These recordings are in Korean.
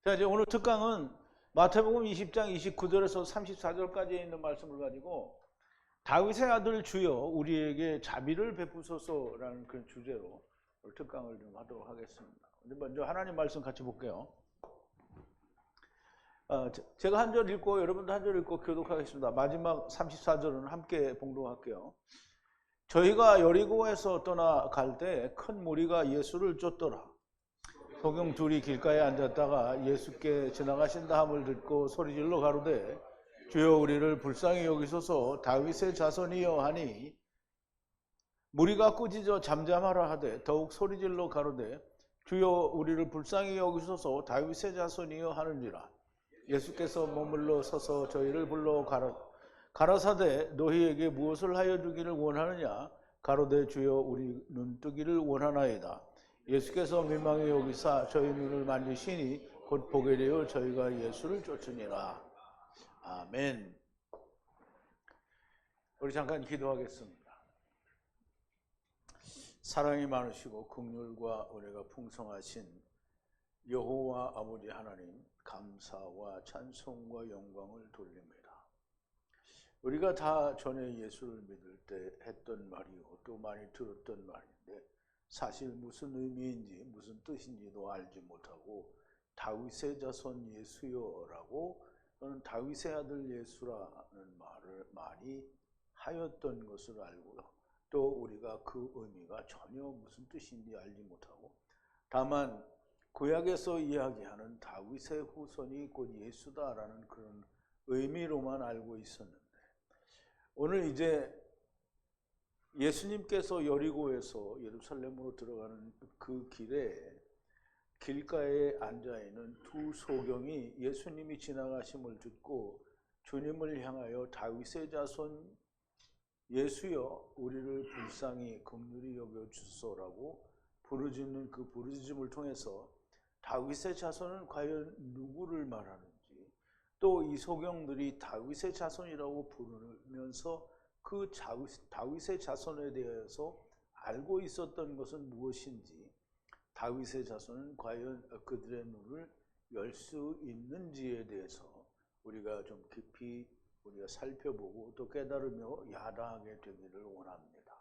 자, 이제 오늘 특강은 마태복음 20장 29절에서 34절까지 있는 말씀을 가지고 다윗의 아들 주여 우리에게 자비를 베푸소서라는 그런 주제로 오늘 특강을 좀 하도록 하겠습니다. 먼저 하나님 말씀 같이 볼게요. 제가 한 절 읽고 여러분도 한 절 읽고 교독하겠습니다. 마지막 34절은 함께 봉독할게요. 저희가 여리고에서 떠나갈 때 큰 무리가 예수를 쫓더라. 소경 둘이 길가에 앉았다가 예수께 지나가신다 함을 듣고 소리질러 가로되 주여 우리를 불쌍히 여기소서 다윗의 자손이여 하니 무리가 꾸짖어 잠잠하라 하되 더욱 소리질러 가로되 주여 우리를 불쌍히 여기소서 다윗의 자손이여 하는지라. 예수께서 머물러 서서 저희를 불러 가라사대 너희에게 무엇을 하여 주기를 원하느냐. 가로되 주여 우리 눈뜨기를 원하나이다. 예수께서 민망히 여기사 저희 눈을 만지시니 곧 보게 되어 저희가 예수를 쫓으니라. 아멘. 우리 잠깐 기도하겠습니다. 사랑이 많으시고 긍휼과 은혜가 풍성하신 여호와 아버지 하나님, 감사와 찬송과 영광을 돌립니다. 우리가 다 전에 예수를 믿을 때 했던 말이고 또 많이 들었던 말인데 사실 무슨 의미인지 무슨 뜻인지도 알지 못하고 다윗의 자손 예수여라고 또는 다윗의 아들 예수라는 말을 많이 하였던 것을 알고요. 또 우리가 그 의미가 전혀 무슨 뜻인지 알지 못하고 다만 구약에서 이야기하는 다윗의 후손이 곧 예수다라는 그런 의미로만 알고 있었는데 오늘 이제 예수님께서 여리고에서 예루살렘으로 들어가는 그 길에 길가에 앉아있는 두 소경이 예수님이 지나가심을 듣고 주님을 향하여 다윗의 자손 예수여 우리를 불쌍히 긍휼히 여겨주소서라고 부르짖는 그 부르짖음을 통해서 다윗의 자손은 과연 누구를 말하는지 또 이 소경들이 다윗의 자손이라고 부르면서 그 다윗의 자손에 대해서 알고 있었던 것은 무엇인지 다윗의 자손은 과연 그들의 눈을 열 수 있는지에 대해서 우리가 좀 깊이 우리가 살펴보고 또 깨달으며 야당하게 되기를 원합니다.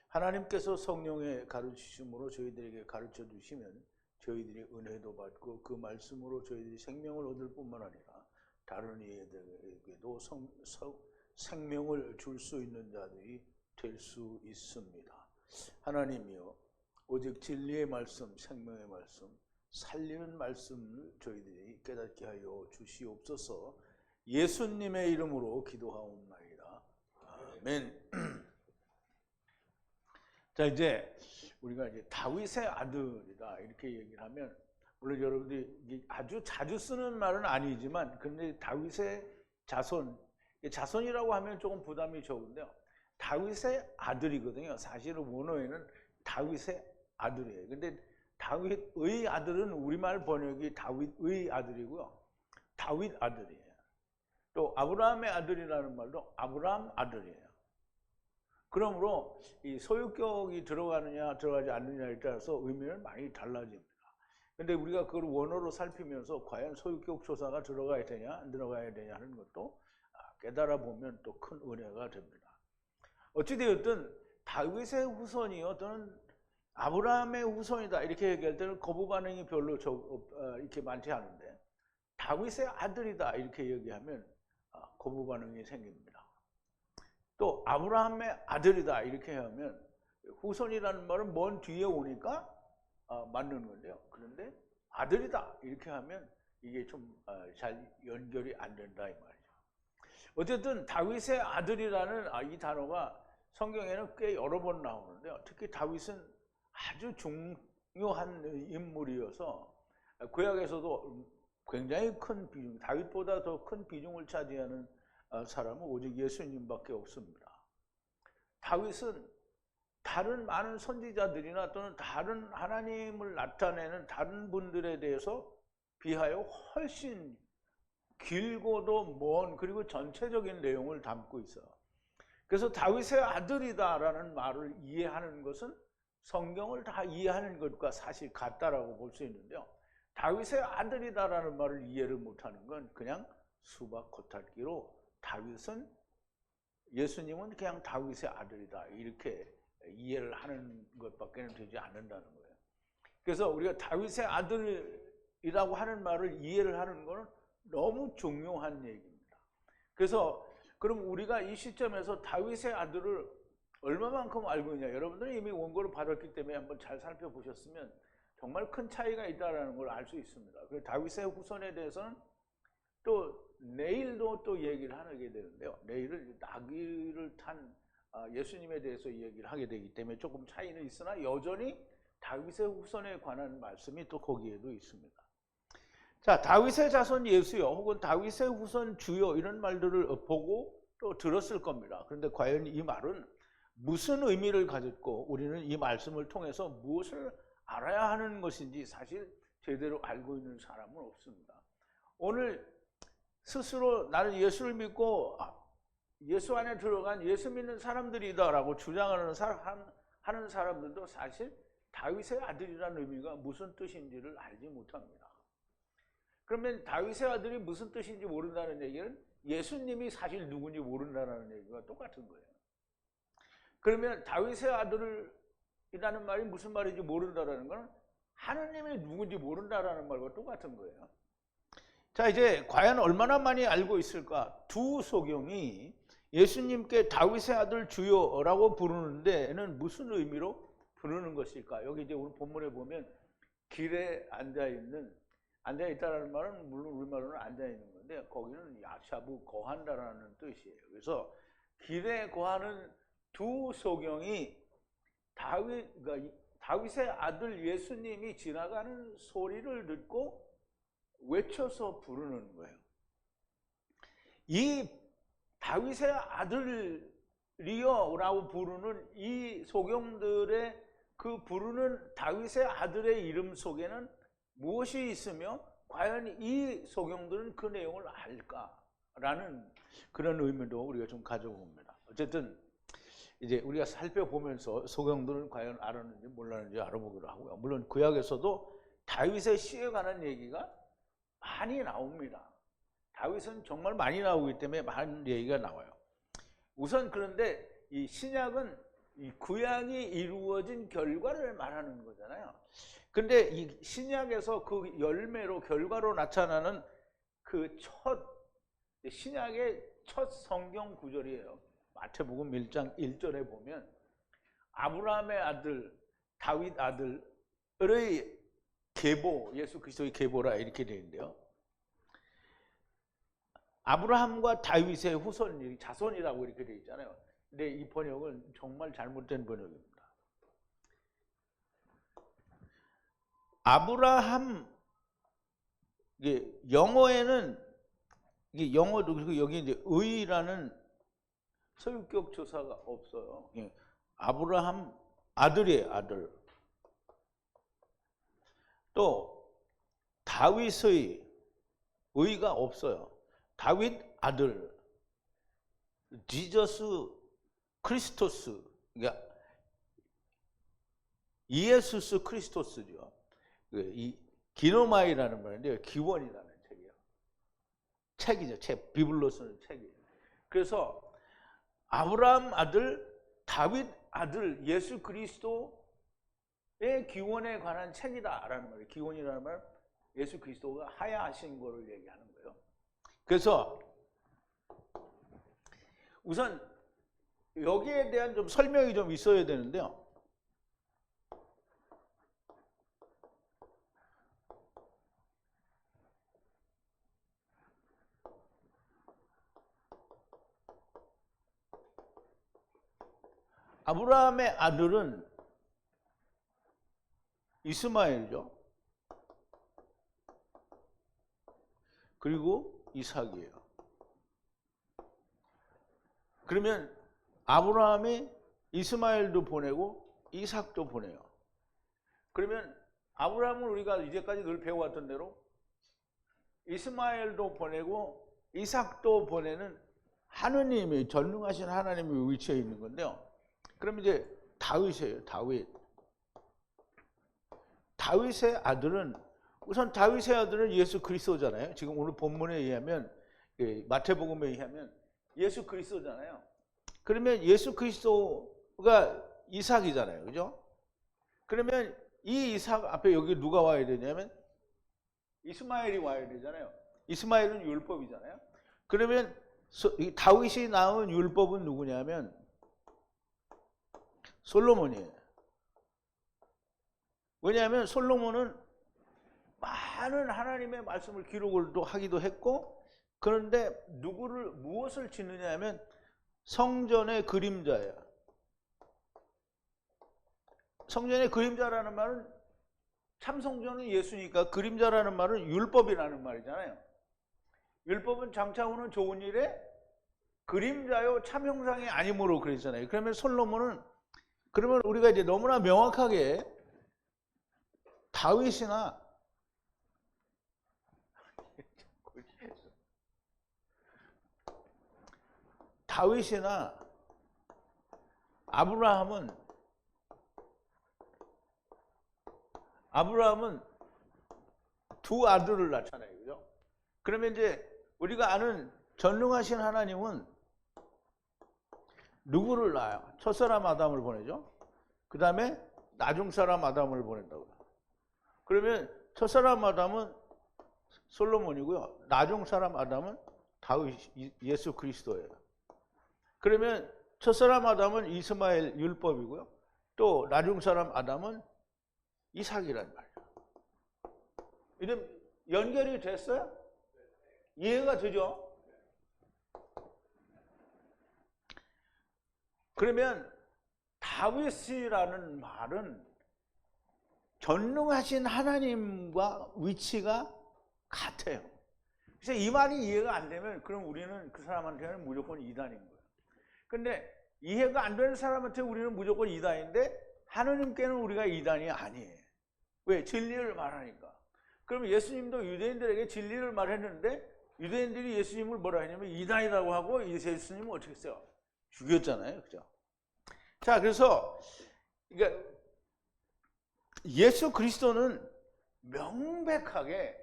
하나님께서 성령의 가르치심으로 저희들에게 가르쳐 주시면 저희들이 은혜도 받고 그 말씀으로 저희들이 생명을 얻을 뿐만 아니라 다른 이에게도 생명을 줄 수 있는 자들이 될 수 있습니다. 하나님이여 오직 진리의 말씀, 생명의 말씀, 살리는 말씀을 저희들이 깨닫게 하여 주시옵소서. 예수님의 이름으로 기도하옵나이다. 아멘. 자, 이제 우리가 이제 다윗의 아들이다 이렇게 얘기를 하면 물론 여러분들이 아주 자주 쓰는 말은 아니지만 근데 다윗의 자손이라고 하면 조금 부담이 적은데요. 다윗의 아들이거든요. 사실은 원어에는 다윗의 아들이에요. 근데 다윗의 아들은 우리말 번역이 다윗의 아들이고요. 다윗 아들이에요. 또 아브라함의 아들이라는 말도 아브라함 아들이에요. 그러므로 이 소유격이 들어가느냐 들어가지 않느냐에 따라서 의미는 많이 달라집니다. 근데 우리가 그걸 원어로 살피면서 과연 소유격 조사가 들어가야 되냐 안 들어가야 되냐 하는 것도 깨달아 보면 또 큰 은혜가 됩니다. 어찌되었든 다윗의 후손이요 또는 아브라함의 후손이다 이렇게 얘기할 때는 거부 반응이 별로 이렇게 많지 않은데 다윗의 아들이다 이렇게 얘기하면 거부 반응이 생깁니다. 또 아브라함의 아들이다 이렇게 하면 후손이라는 말은 먼 뒤에 오니까 맞는 건데요. 그런데 아들이다 이렇게 하면 이게 좀 잘 연결이 안 된다 이 말이죠. 어쨌든 다윗의 아들이라는 이 단어가 성경에는 꽤 여러 번 나오는데요. 특히 다윗은 아주 중요한 인물이어서 구약에서도 굉장히 큰 비중, 다윗보다 더 큰 비중을 차지하는 사람은 오직 예수님밖에 없습니다. 다윗은 다른 많은 선지자들이나 또는 다른 하나님을 나타내는 다른 분들에 대해서 비하여 훨씬 길고도 먼 그리고 전체적인 내용을 담고 있어요. 그래서 다윗의 아들이다라는 말을 이해하는 것은 성경을 다 이해하는 것과 사실 같다라고 볼 수 있는데요. 다윗의 아들이다라는 말을 이해를 못하는 건 그냥 수박 겉핥기로 예수님은 그냥 다윗의 아들이다 이렇게 이해를 하는 것밖에 되지 않는다는 거예요. 그래서 우리가 다윗의 아들이라고 하는 말을 이해를 하는 것은 너무 중요한 얘기입니다. 그래서 그럼 우리가 이 시점에서 다윗의 아들을 얼마만큼 알고 있냐? 여러분들이 이미 원고를 받았기 때문에 한번 잘 살펴보셨으면 정말 큰 차이가 있다는 걸 알 수 있습니다. 그리고 다윗의 후손에 대해서는 또 내일도 또 얘기를 하게 되는데요. 내일은 나귀를 탄 예수님에 대해서 얘기를 하게 되기 때문에 조금 차이는 있으나 여전히 다윗의 후손에 관한 말씀이 또 거기에도 있습니다. 자, 다윗의 자손 예수여 혹은 다윗의 후손 주여 이런 말들을 보고 또 들었을 겁니다. 그런데 과연 이 말은 무슨 의미를 가졌고 우리는 이 말씀을 통해서 무엇을 알아야 하는 것인지 사실 제대로 알고 있는 사람은 없습니다. 오늘 스스로 나는 예수를 믿고 예수 안에 들어간 예수 믿는 사람들이다라고 주장하는 하는 사람들도 사실 다윗의 아들이라는 의미가 무슨 뜻인지를 알지 못합니다. 그러면 다윗의 아들이 무슨 뜻인지 모른다는 얘기는 예수님이 사실 누군지 모른다는 얘기가 똑같은 거예요. 그러면 다윗의 아들이라는 말이 무슨 말인지 모른다는 건 하느님이 누군지 모른다는 말과 똑같은 거예요. 자, 이제 과연 얼마나 많이 알고 있을까? 두 소경이 예수님께 다윗의 아들 주여라고 부르는 데는 무슨 의미로 부르는 것일까? 여기 이제 오늘 본문에 보면 길에 앉아있다라는 말은 물론 우리말로는 앉아있는 건데 거기는 야샤부 거한다라는 뜻이에요. 그래서 길에 거하는 두 소경이 다윗의 아들 예수님이 지나가는 소리를 듣고 외쳐서 부르는 거예요. 이 다윗의 아들이여라고 부르는 이 소경들의 그 부르는 다윗의 아들의 이름 속에는 무엇이 있으며 과연 이 소경들은 그 내용을 알까라는 그런 의미도 우리가 좀 가져봅니다. 어쨌든 이제 우리가 살펴보면서 소경들은 과연 알았는지 몰랐는지 알아보기로 하고요. 물론 구약에서도 다윗의 시에 관한 얘기가 많이 나옵니다. 다윗은 정말 많이 나오기 때문에 많은 얘기가 나와요. 우선 그런데 이 신약은 이 구약이 이루어진 결과를 말하는 거잖아요. 근데 이 신약에서 그 열매로 결과로 나타나는 그 신약의 첫 성경 구절이에요. 마태복음 1장 1절에 보면 아브라함의 아들 다윗 아들의 계보, 예수 그리스도의 계보라 이렇게 되어 있는데요. 아브라함과 다윗의 후손, 자손이라고 이렇게 되어 있잖아요. 근데 이 번역은 정말 잘못된 번역입니다. 아브라함, 영어에는 영어도 그리고 여기 이제 의라는 서유격 조사가 없어요. 아브라함 아들이에요, 아들. 또 다윗의 의가 없어요. 다윗 아들. 지저스 크리스토스. 그러니까 이에수스 크리스토스죠. 이 기노마이라는 말인데요. 기원이라는 책이에요. 책이죠. 책. 비블로스는 책이에요. 그래서 아브라함 아들, 다윗 아들, 예수 그리스도의 기원에 관한 책이다라는 말이에요. 기원이라는 말, 예수 그리스도가 하야하신 거를 얘기하는 거예요. 그래서 우선 여기에 대한 좀 설명이 좀 있어야 되는데요. 아브라함의 아들은 이스마엘이죠. 그리고 이삭이에요. 그러면 아브라함이 이스마엘도 보내고 이삭도 보내요. 그러면 아브라함은 우리가 이제까지 늘 배워왔던 대로 이스마엘도 보내고 이삭도 보내는 하느님이, 전능하신 하나님이 위치해 있는 건데요. 그럼 이제 다윗이에요. 다윗의 아들은 우선 다윗의 아들은 예수 그리스도잖아요. 지금 오늘 본문에 의하면, 마태복음에 의하면 예수 그리스도잖아요. 그러면 예수 그리스도가 이삭이잖아요. 그죠? 그러면 이 이삭 앞에 여기 누가 와야 되냐면 이스마엘이 와야 되잖아요. 이스마엘은 율법이잖아요. 그러면 다윗이 낳은 율법은 누구냐면 솔로몬이에요. 왜냐하면 솔로몬은 많은 하나님의 말씀을 기록을 또 하기도 했고, 그런데 무엇을 짓느냐 하면 성전의 그림자예요. 성전의 그림자라는 말은 참성전은 예수니까 그림자라는 말은 율법이라는 말이잖아요. 율법은 장차오는 좋은 일에 그림자요 참형상이 아니므로 그랬잖아요. 그러면 솔로몬은, 그러면 우리가 이제 너무나 명확하게 다윗이나 아브라함은 두 아들을 낳잖아요. 그죠? 그러면 이제 우리가 아는 전능하신 하나님은 누구를 낳아요? 첫사람 아담을 보내죠. 그 다음에 나중사람 아담을 보낸다고요. 그러면 첫사람 아담은 솔로몬이고요. 나중사람 아담은 다윗, 예수 그리스도예요. 그러면 첫사람 아담은 이스마엘 율법이고요. 또 나중사람 아담은 이삭이란 말이에요. 이런 연결이 됐어요? 이해가 되죠? 그러면 다윗이라는 말은 전능하신 하나님과 위치가 같아요. 그래서 이 말이 이해가 안 되면 그럼 우리는 그 사람한테는 무조건 이단인 거예요. 근데 이해가 안 되는 사람한테 우리는 무조건 이단인데 하느님께는 우리가 이단이 아니에요. 왜? 진리를 말하니까. 그럼 예수님도 유대인들에게 진리를 말했는데 유대인들이 예수님을 뭐라 했냐면 이단이라고 하고 예수님은 어떻게 했어요? 죽였잖아요. 그죠? 자, 그래서 그러니까 예수 그리스도는 명백하게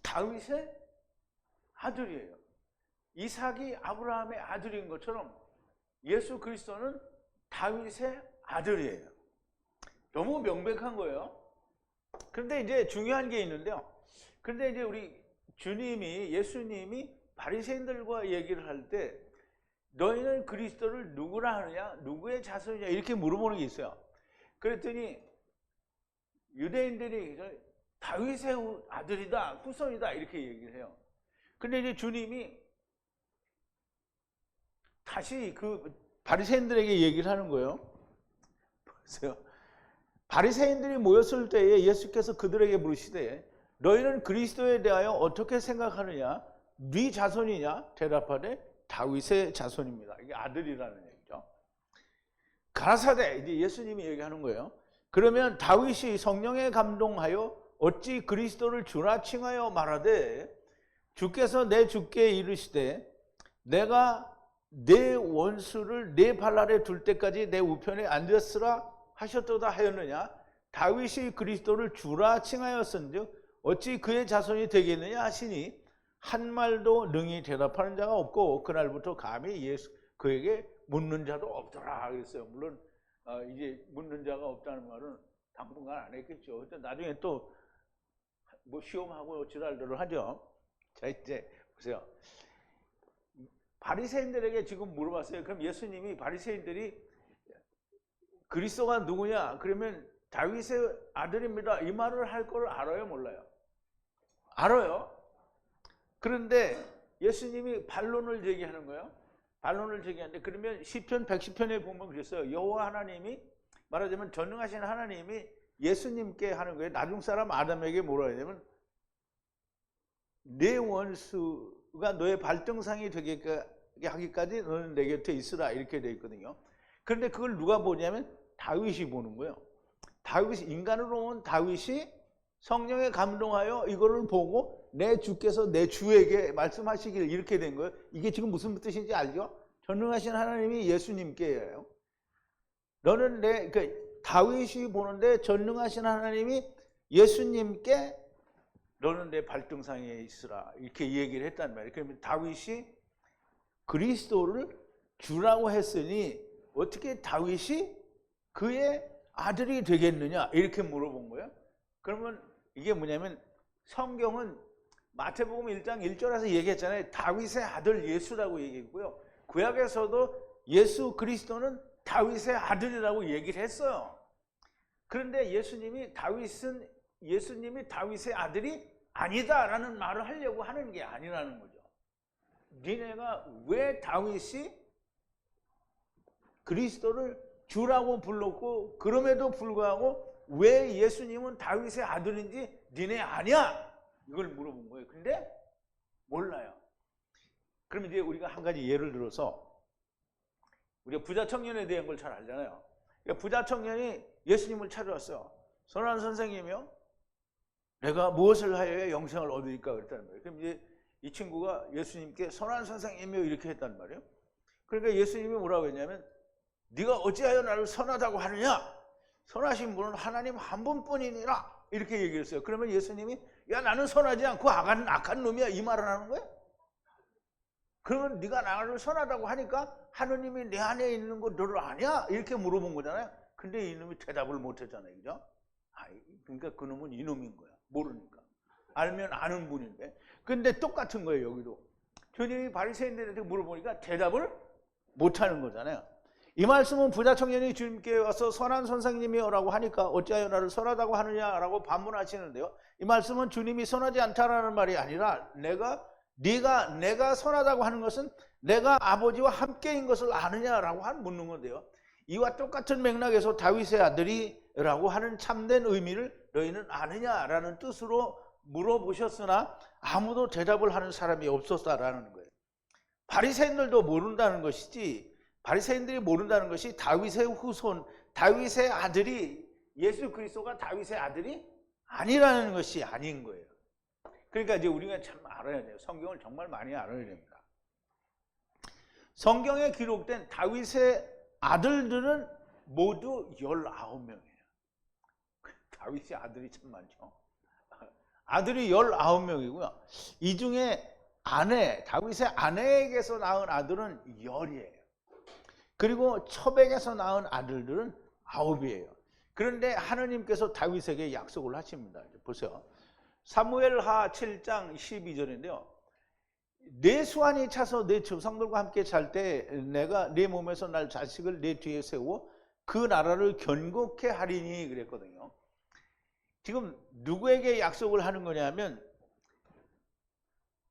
다윗의 아들이에요. 이삭이 아브라함의 아들인 것처럼 예수 그리스도는 다윗의 아들이에요. 너무 명백한 거예요. 그런데 이제 중요한 게 있는데요. 그런데 이제 우리 예수님이 바리새인들과 얘기를 할 때 너희는 그리스도를 누구라 하느냐? 누구의 자손이냐? 이렇게 물어보는 게 있어요. 그랬더니 유대인들이 다윗의 아들이다, 후손이다 이렇게 얘기를 해요. 근데 이제 주님이 다시 그 바리새인들에게 얘기를 하는 거예요. 보세요. 바리새인들이 모였을 때에 예수께서 그들에게 물으시되 너희는 그리스도에 대하여 어떻게 생각하느냐? 네 자손이냐? 대답하되 다윗의 자손입니다. 이게 아들이라는 얘기죠. 가라사대, 이제 예수님이 얘기하는 거예요. 그러면 다윗이 성령에 감동하여 어찌 그리스도를 주라 칭하여 말하되 주께서 내 주께 이르시되 내가 내 원수를 내 발 아래 둘 때까지 내 우편에 앉았으라 하셨도다 하였느냐? 다윗이 그리스도를 주라 칭하였은즉 어찌 그의 자손이 되겠느냐 하시니 한 말도 능히 대답하는 자가 없고 그날부터 감히 그에게 묻는 자도 없더라 그랬어요. 물론 이제 묻는 자가 없다는 말은 당분간 안 했겠죠. 나중에 또 뭐 시험하고 지랄들을 하죠. 자, 이제 보세요. 바리새인들에게 지금 물어봤어요. 그럼 예수님이 바리새인들이 그리스도가 누구냐? 그러면 다윗의 아들입니다. 이 말을 할 걸 알아요, 몰라요? 알아요. 그런데 예수님이 반론을 제기하는 거예요. 반론을 제기하는데 그러면 시편 110편에 보면 그랬어요. 여호와 하나님이 말하자면 전능하신 하나님이 예수님께 하는 거예요. 나중 사람 아담에게 뭐라 하냐면 내 원수가 너의 발등상이 되게 하기까지 너는 내 곁에 있으라 이렇게 되어 있거든요. 그런데 그걸 누가 보냐면 다윗이 보는 거예요. 인간으로 온 다윗이 성령에 감동하여 이거를 보고 내 주께서 내 주에게 말씀하시길 이렇게 된 거예요. 이게 지금 무슨 뜻인지 알죠? 전능하신 하나님이 예수님께예요. 너는 다윗이 보는데 전능하신 하나님이 예수님께 너는 내 발등상에 있으라 이렇게 얘기를 했단 말이에요. 그러면 다윗이 그리스도를 주라고 했으니 어떻게 다윗이 그의 아들이 되겠느냐 이렇게 물어본 거예요. 그러면 이게 뭐냐면 성경은 마태복음 1장 1절에서 얘기했잖아요. 다윗의 아들 예수라고 얘기했고요. 구약에서도 예수 그리스도는 다윗의 아들이라고 얘기를 했어요. 그런데 예수님이 다윗의 아들이 아니다라는 말을 하려고 하는 게 아니라는 거죠. 니네가 왜 다윗이 그리스도를 주라고 불렀고 그럼에도 불구하고 왜 예수님은 다윗의 아들인지 니네 아냐? 이걸 물어본 거예요. 근데 몰라요. 그럼 이제 우리가 한 가지 예를 들어서 우리가 부자 청년에 대한 걸 잘 알잖아요. 그러니까 부자 청년이 예수님을 찾아왔어요. 선한 선생님이요, 내가 무엇을 하여야 영생을 얻으리까 그랬다는 말이에요. 그럼 이제 이 친구가 예수님께 선한 선생님이요 이렇게 했단 말이에요. 그러니까 예수님이 뭐라고 했냐면 네가 어찌하여 나를 선하다고 하느냐? 선하신 분은 하나님 한 분뿐이니라 이렇게 얘기했어요. 그러면 예수님이 야 나는 선하지 않고 악한 놈이야 이 말을 하는 거예요. 그러면 네가 나를 선하다고 하니까 하느님이 내 안에 있는 거 너를 아냐? 이렇게 물어본 거잖아요. 근데 이놈이 대답을 못했잖아요. 그죠? 그러니까 그놈은 이놈인 거야. 모르니까. 알면 아는 분인데. 근데 똑같은 거예요. 여기도. 주님이 바리새인들한테 물어보니까 대답을 못하는 거잖아요. 이 말씀은 부자 청년이 주님께 와서 선한 선생님이라고 하니까 어찌하여 나를 선하다고 하느냐라고 반문하시는데요. 이 말씀은 주님이 선하지 않다라는 말이 아니라 내가 선하다고 하는 것은 내가 아버지와 함께인 것을 아느냐라고 묻는 건데요. 이와 똑같은 맥락에서 다윗의 아들이라고 하는 참된 의미를 너희는 아느냐라는 뜻으로 물어보셨으나 아무도 대답을 하는 사람이 없었다라는 거예요. 바리새인들도 모른다는 것이지, 바리새인들이 모른다는 것이 다윗의 후손, 다윗의 아들이, 예수 그리스도가 다윗의 아들이 아니라는 것이 아닌 거예요. 그러니까 이제 우리가 참 알아야 돼요. 성경을 정말 많이 알아야 됩니다. 성경에 기록된 다윗의 아들들은 모두 19명이에요. 다윗의 아들이 참 많죠. 아들이 19명이고요. 이 중에 다윗의 아내에게서 낳은 아들은 10이에요. 그리고 첩에게서 낳은 아들들은 9이에요. 그런데 하느님께서 다윗에게 약속을 하십니다. 보세요. 사무엘하 7장 12절인데요. 내 수완이 차서 내 조상들과 함께 잘 때 내가 내 몸에서 날 자식을 내 뒤에 세우고 그 나라를 견고케 하리니 그랬거든요. 지금 누구에게 약속을 하는 거냐면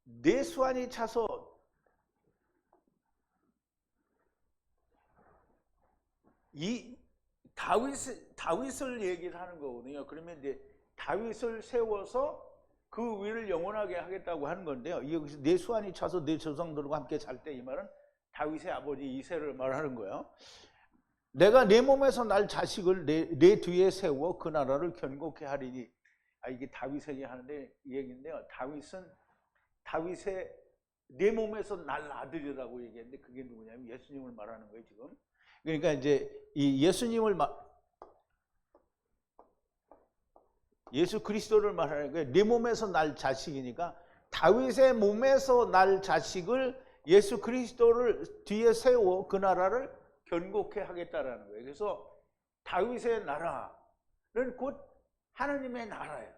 내 수완이 차서 이 다윗을 얘기를 하는 거거든요. 그러면 이제 다윗을 세워서 그 위를 영원하게 하겠다고 하는 건데요. 여기서 내 수완이 차서 내 조상들과 함께 잘 때 이 말은 다윗의 아버지 이새를 말하는 거예요. 내가 내 몸에서 날 자식을 내 뒤에 세워 그 나라를 견고케 하리니. 이게 다윗에게 하는데 얘기인데요. 다윗의 내 몸에서 날 아들이라고 얘기했는데 그게 누구냐면 예수님을 말하는 거예요, 지금. 그러니까 이제 이 예수 그리스도를 말하는 거예요. 내 몸에서 날 자식이니까 다윗의 몸에서 날 자식을 예수 그리스도를 뒤에 세워 그 나라를 견고케 하겠다라는 거예요. 그래서 다윗의 나라는 곧 하나님의 나라예요.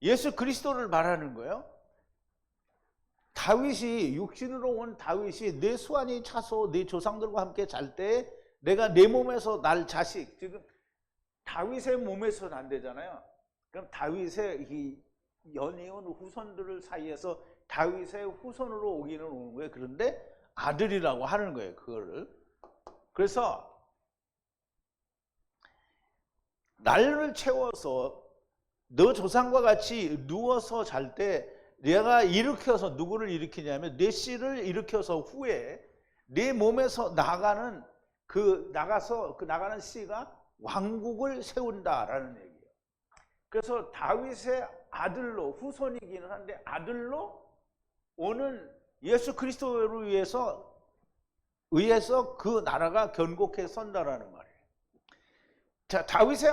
예수 그리스도를 말하는 거예요. 다윗이, 육신으로 온 다윗이 내 수완이 차서 내 조상들과 함께 잘 때 내가 내 몸에서 날 자식, 지금 다윗의 몸에서 난대잖아요. 그럼 다윗의 이 연이은 후손들 사이에서 다윗의 후손으로 오기는 오는 거예요. 그런데 아들이라고 하는 거예요, 그거를. 그래서 날을 채워서 너 조상과 같이 누워서 잘 때 내가 일으켜서, 누구를 일으키냐면 내 씨를 일으켜서 후에 내 몸에서 나가는 나가는 씨가 왕국을 세운다라는 얘기예요. 그래서 다윗의 아들로, 후손이기는 한데 아들로 오는 예수 그리스도를 의해서 그 나라가 견고케 선다라는 말이에요. 자, 다윗의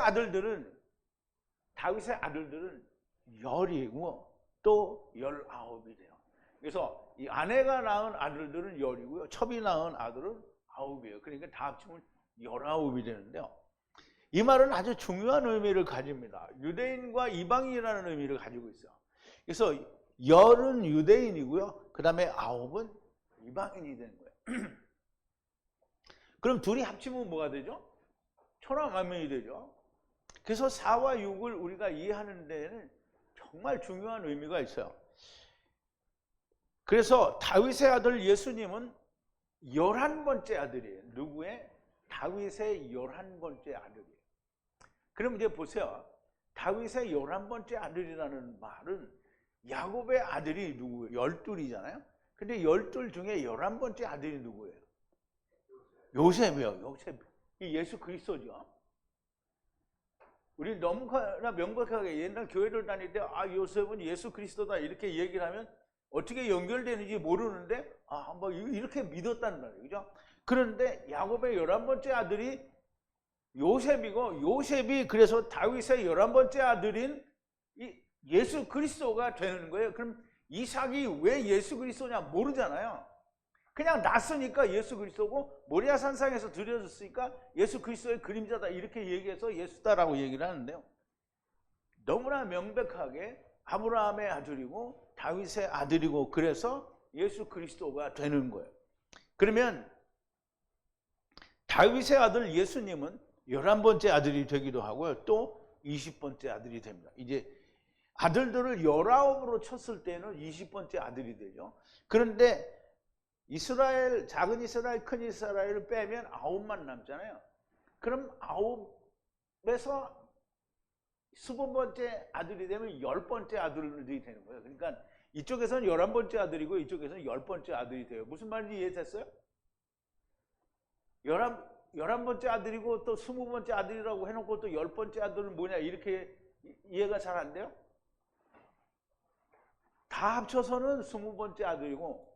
다윗의 아들들은 열이고 또 19이 돼요. 그래서 이 아내가 낳은 아들들은 열이고요. 첩이 낳은 아들은 9이에요. 그러니까 다 합치면 19이 되는데요. 이 말은 아주 중요한 의미를 가집니다. 유대인과 이방인이라는 의미를 가지고 있어요. 그래서 열은 유대인이고요. 그 다음에 9은 이방인이 되는 거예요. 그럼 둘이 합치면 뭐가 되죠? 천하만면이 되죠. 그래서 4와 6을 우리가 이해하는 데에는 정말 중요한 의미가 있어요. 그래서 다윗의 아들 예수님은 11번째 아들이에요. 누구의? 다윗의 11번째 아들이에요. 그럼 이제 보세요. 다윗의 11번째 아들이라는 말은 야곱의 아들이 누구예요? 12이잖아요. 근데 12 중에 11번째 아들이 누구예요? 요셉이요. 요셉. 이 예수 그리스도죠. 우리 너무나 명백하게 옛날 교회를 다닐 때 요셉은 예수 그리스도다 이렇게 얘기를 하면 어떻게 연결되는지 모르는데 뭐 이렇게 믿었단 말이에요. 그죠? 그런데 야곱의 11번째 아들이 요셉이고, 요셉이 그래서 다윗의 11번째 아들인 이 예수 그리스도가 되는 거예요. 그럼 이삭이 왜 예수 그리스도냐 모르잖아요. 그냥 났으니까 예수 그리스도고, 모리아 산상에서 드려졌으니까 예수 그리스도의 그림자다 이렇게 얘기해서 예수다라고 얘기를 하는데요. 너무나 명백하게 아브라함의 아들이고 다윗의 아들이고, 그래서 예수 그리스도가 되는 거예요. 그러면 다윗의 아들 예수님은 11번째 아들이 되기도 하고요. 또 20번째 아들이 됩니다. 이제 아들들을 19으로 쳤을 때는 20번째 아들이 되죠. 그런데 이스라엘, 작은 이스라엘, 큰 이스라엘을 빼면 9만 남잖아요. 그럼 9에서 20번째 아들이 되면 10번째 아들이 되는 거예요. 그러니까 이쪽에서는 11번째 아들이고 이쪽에서는 10번째 아들이 돼요. 무슨 말인지 이해됐어요? 11번째 아들이고 또 20번째 아들이라고 해놓고 또 10번째 아들은 뭐냐 이렇게 이해가 잘 안 돼요? 다 합쳐서는 20번째 아들이고,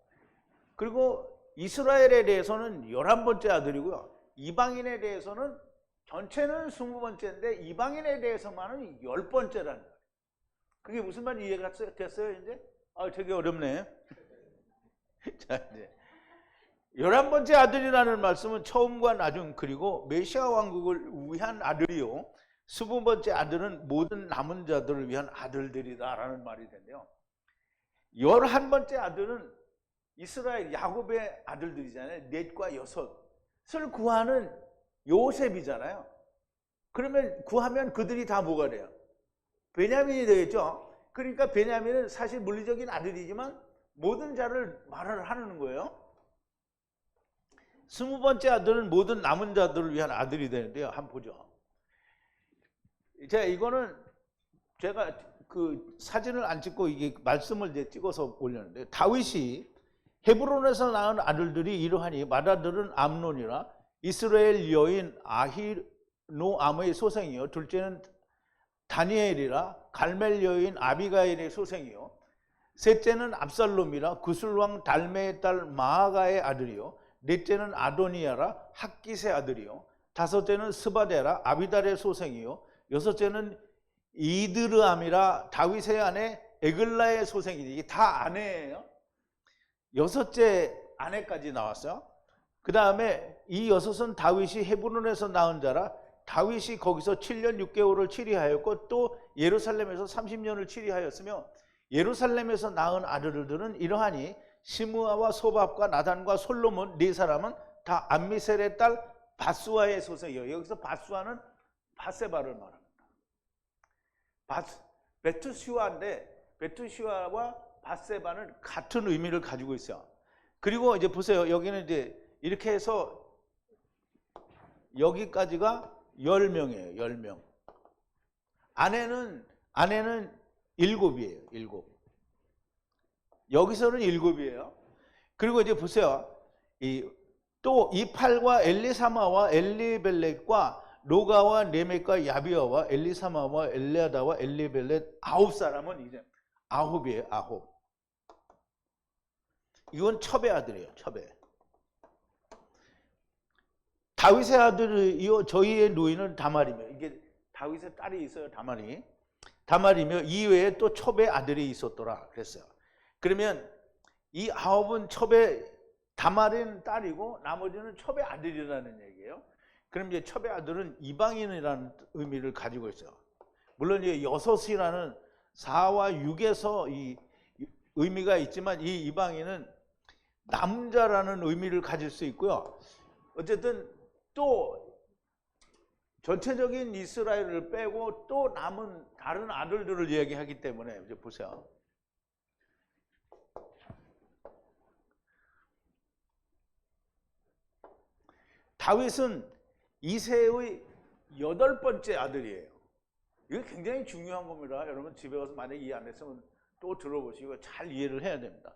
그리고 이스라엘에 대해서는 11번째 아들이고요. 이방인에 대해서는 전체는 20번째인데 이방인에 대해서만은 10번째라는 거예요. 그게 무슨 말인지 이해가 됐어요 이제? 되게 어렵네. 자, 이제 11번째 아들이라는 말씀은 처음과 나중 그리고 메시아 왕국을 위한 아들이요, 20번째 아들은 모든 남은 자들을 위한 아들들이다라는 말이 되는데요. 11번째 아들은 이스라엘 야곱의 아들들이잖아요. 넷과 여섯을 구하는 요셉이잖아요. 그러면 구하면 그들이 다 뭐가 돼요? 베냐민이 되겠죠. 그러니까 베냐민은 사실 물리적인 아들이지만 모든 자를 말을 하는 거예요. 20번째 아들은 모든 남은 자들을 위한 아들이 되는데요. 한번 보죠. 자, 이거는 제가 그 사진을 안 찍고 이게 말씀을 이제 찍어서 올렸는데, 다윗이 헤브론에서 낳은 아들들이 이러하니 맏아들은 암논이라 이스라엘 여인 아히노암의 소생이요, 둘째는 다니엘이라 갈멜 여인 아비가일의 소생이요, 셋째는 압살롬이라 구슬왕 달메의 딸 마아가의 아들이요, 넷째는 아도니아라 학깃의 아들이요, 다섯째는 스바데라 아비달의 소생이요, 여섯째는 이드르암이라 다윗의 아내 에글라의 소생이니, 이게 다 아내예요. 여섯째 아내까지 나왔어요. 그 다음에 이 여섯은 다윗이 헤브론에서 낳은 자라 다윗이 거기서 7년 6개월을 치리하였고 또 예루살렘에서 30년을 치리하였으며, 예루살렘에서 낳은 아들들은 이러하니 시므아와 소밥과 나단과 솔로몬 네 사람은 다 암미셀의 딸 바수아의 소생이에요. 여기서 바수아는 바세바를 말합니다. 베투시아인데 베투시아와 바세바는 같은 의미를 가지고 있어요. 그리고 이제 보세요. 여기는 이제 이렇게 해서 여기까지가 10명이에요. 10명. 아내는 7이에요. 7. 여기서는 7이에요. 그리고 이제 보세요. 또 이팔과 엘리사마와 엘리벨렛과 로가와 네멕과 야비아와 엘리사마와 엘레아다와 엘리벨렛 9사람은 이제 9이에요. 9. 이건 첩의 아들이에요. 첩의. 다윗의 아들이요 저희의 누이는 다말이며, 이게 다윗의 딸이 있어요. 다말이. 다말이며 이외에 또 첩의 아들이 있었더라 그랬어요. 그러면 이 9은 첩의 다말은 딸이고 나머지는 첩의 아들이라는 얘기예요. 그럼 이제 첩의 아들은 이방인이라는 의미를 가지고 있어요. 물론 이제 6이라는 4와 6에서 이 의미가 있지만 이 이방인은 남자라는 의미를 가질 수 있고요. 어쨌든 또 전체적인 이스라엘을 빼고 또 남은 다른 아들들을 이야기하기 때문에 이제 보세요. 다윗은 이새의 8번째 아들이에요. 이거 굉장히 중요한 겁니다. 여러분 집에 가서 만약에 이해 안 했으면 또 들어보시고 잘 이해를 해야 됩니다.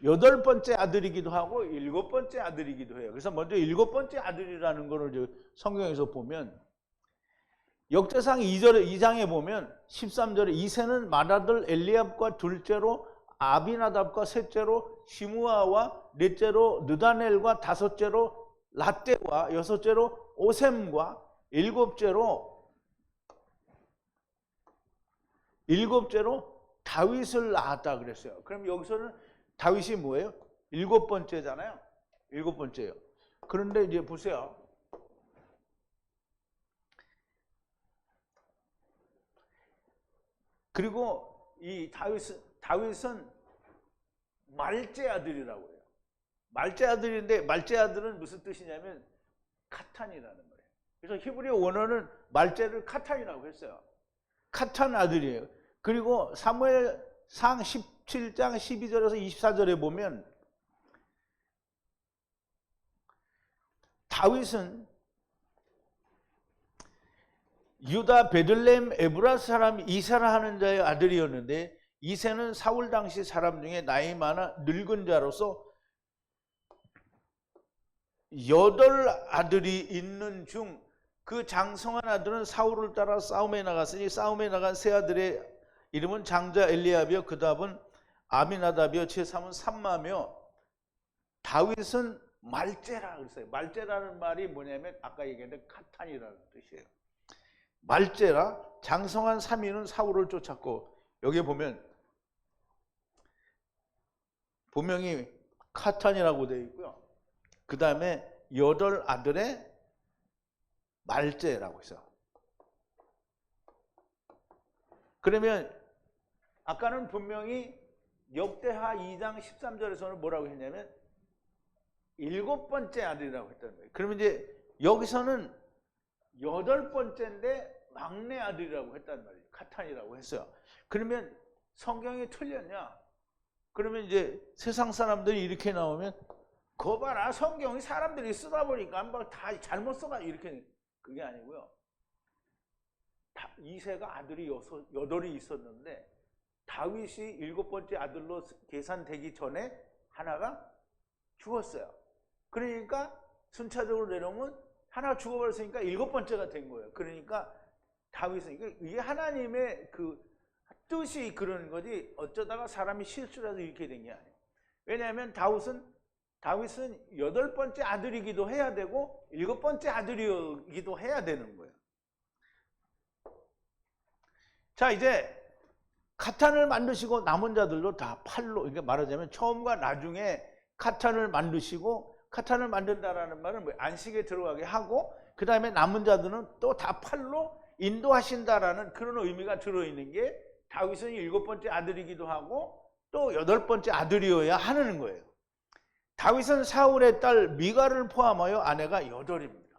8번째 아들이기도 하고 7번째 아들이기도 해요. 그래서 먼저 7번째 아들이라는 거를 성경에서 보면 역대상 2장에 보면 13절에 이새는 맏아들 엘리압과 둘째로 아비나답과 셋째로 시므아와 넷째로 느다넬과 다섯째로 라떼와 여섯째로 오셈과 일곱째로 다윗을 낳았다 그랬어요. 그럼 여기서는 다윗이 뭐예요? 7번째잖아요. 7번째예요. 그런데 이제 보세요. 그리고 이 다윗은 말제 아들이라고 해요. 말제 아들인데 말제 아들은 무슨 뜻이냐면 카탄이라는 거예요. 그래서 히브리 원어는 말제를 카탄이라고 했어요. 카탄 아들이에요. 그리고 사무엘상 17장 12절에서 24절에 보면 다윗은 유다 베들레헴 에브라스 사람 이사라 하는 자의 아들이었는데 이새는 사울 당시 사람 중에 나이 많아 늙은 자로서 8아들이 있는 중 그 장성한 아들은 사울을 따라 싸움에 나갔으니 싸움에 나간 세 아들의 이름은 장자 엘리압이요 그 다음은 아미나답이요 제3은 삼마며 다윗은 말제라 그랬어요. 말제라는 말이 뭐냐면 아까 얘기했는데 카탄이라는 뜻이에요. 말제라 장성한 3인은 사울을 쫓았고 여기 보면 분명히 카탄이라고 되어 있고요. 그 다음에 8아들의 말제라고 있어요. 그러면 아까는 분명히 역대하 2장 13절에서는 뭐라고 했냐면 7번째 아들이라고 했다는 거예요. 그러면 이제 여기서는 8번째인데 막내 아들이라고 했단 말이에요. 카탄이라고 했어요. 그러면 성경이 틀렸냐? 그러면 이제 세상 사람들이 이렇게 나오면 거 봐라 성경이 사람들이 쓰다 보니까 뭐 다 잘못 써가 이렇게 그게 아니고요. 이새가 아들이 8이 있었는데 다윗이 7번째 아들로 계산되기 전에 하나가 죽었어요. 그러니까 순차적으로 내려오면 하나가 죽어버렸으니까 7번째가 된 거예요. 그러니까 다윗은 이게 하나님의 그 뜻이 그런 거지 어쩌다가 사람이 실수를 해서 이렇게 된 게 아니에요. 왜냐하면 다윗은 8번째 아들이기도 해야 되고 7번째 아들이기도 해야 되는 거예요. 자 이제 카탄을 만드시고 남은 자들도 다 팔로 그러니까 말하자면 처음과 나중에 카탄을 만드시고 카탄을 만든다라는 말은 뭐 안식에 들어가게 하고 그 다음에 남은 자들은 또 다 팔로 인도하신다라는 그런 의미가 들어있는 게 다윗은 7번째 아들이기도 하고 또 8번째 아들이어야 하는 거예요. 다윗은 사울의 딸 미가를 포함하여 아내가 8입니다.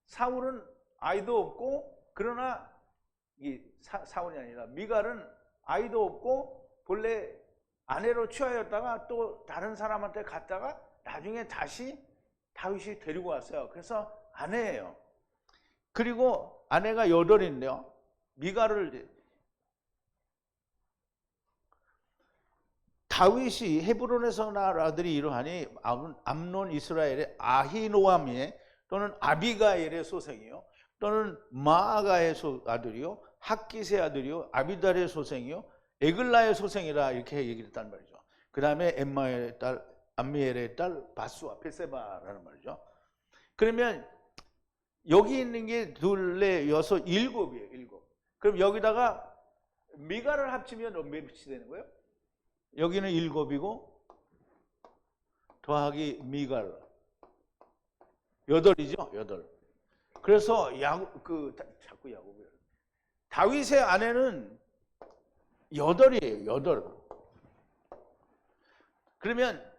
사울은 아이도 없고 그러나 사울이 아니라 미갈은 아이도 없고 본래 아내로 취하였다가 또 다른 사람한테 갔다가 나중에 다시 다윗이 데리고 왔어요. 그래서 아내예요. 그리고 아내가 8인데요. 미갈을 다윗이 헤브론에서 낳은 아들이 이러하니 암논 이스라엘의 아히노암의 또는 아비가일의 소생이요 또는 마아가의 아들이요 학기스의 아들이요 아비달의 소생이요 에글라의 소생이라 이렇게 얘기를 했단 말이죠. 그 다음에 엠마의 딸 암미엘의 딸 바수와 베세바라는 말이죠. 그러면 여기 있는 게 둘, 넷, 여섯, 7이에요. 7. 그럼 여기다가 미갈을 합치면 몇이 되는 거예요? 여기는 7이고 더하기 미갈 8이죠. 8. 그래서 자꾸 야곱이에요. 다윗의 아내는 8이에요. 8. 그러면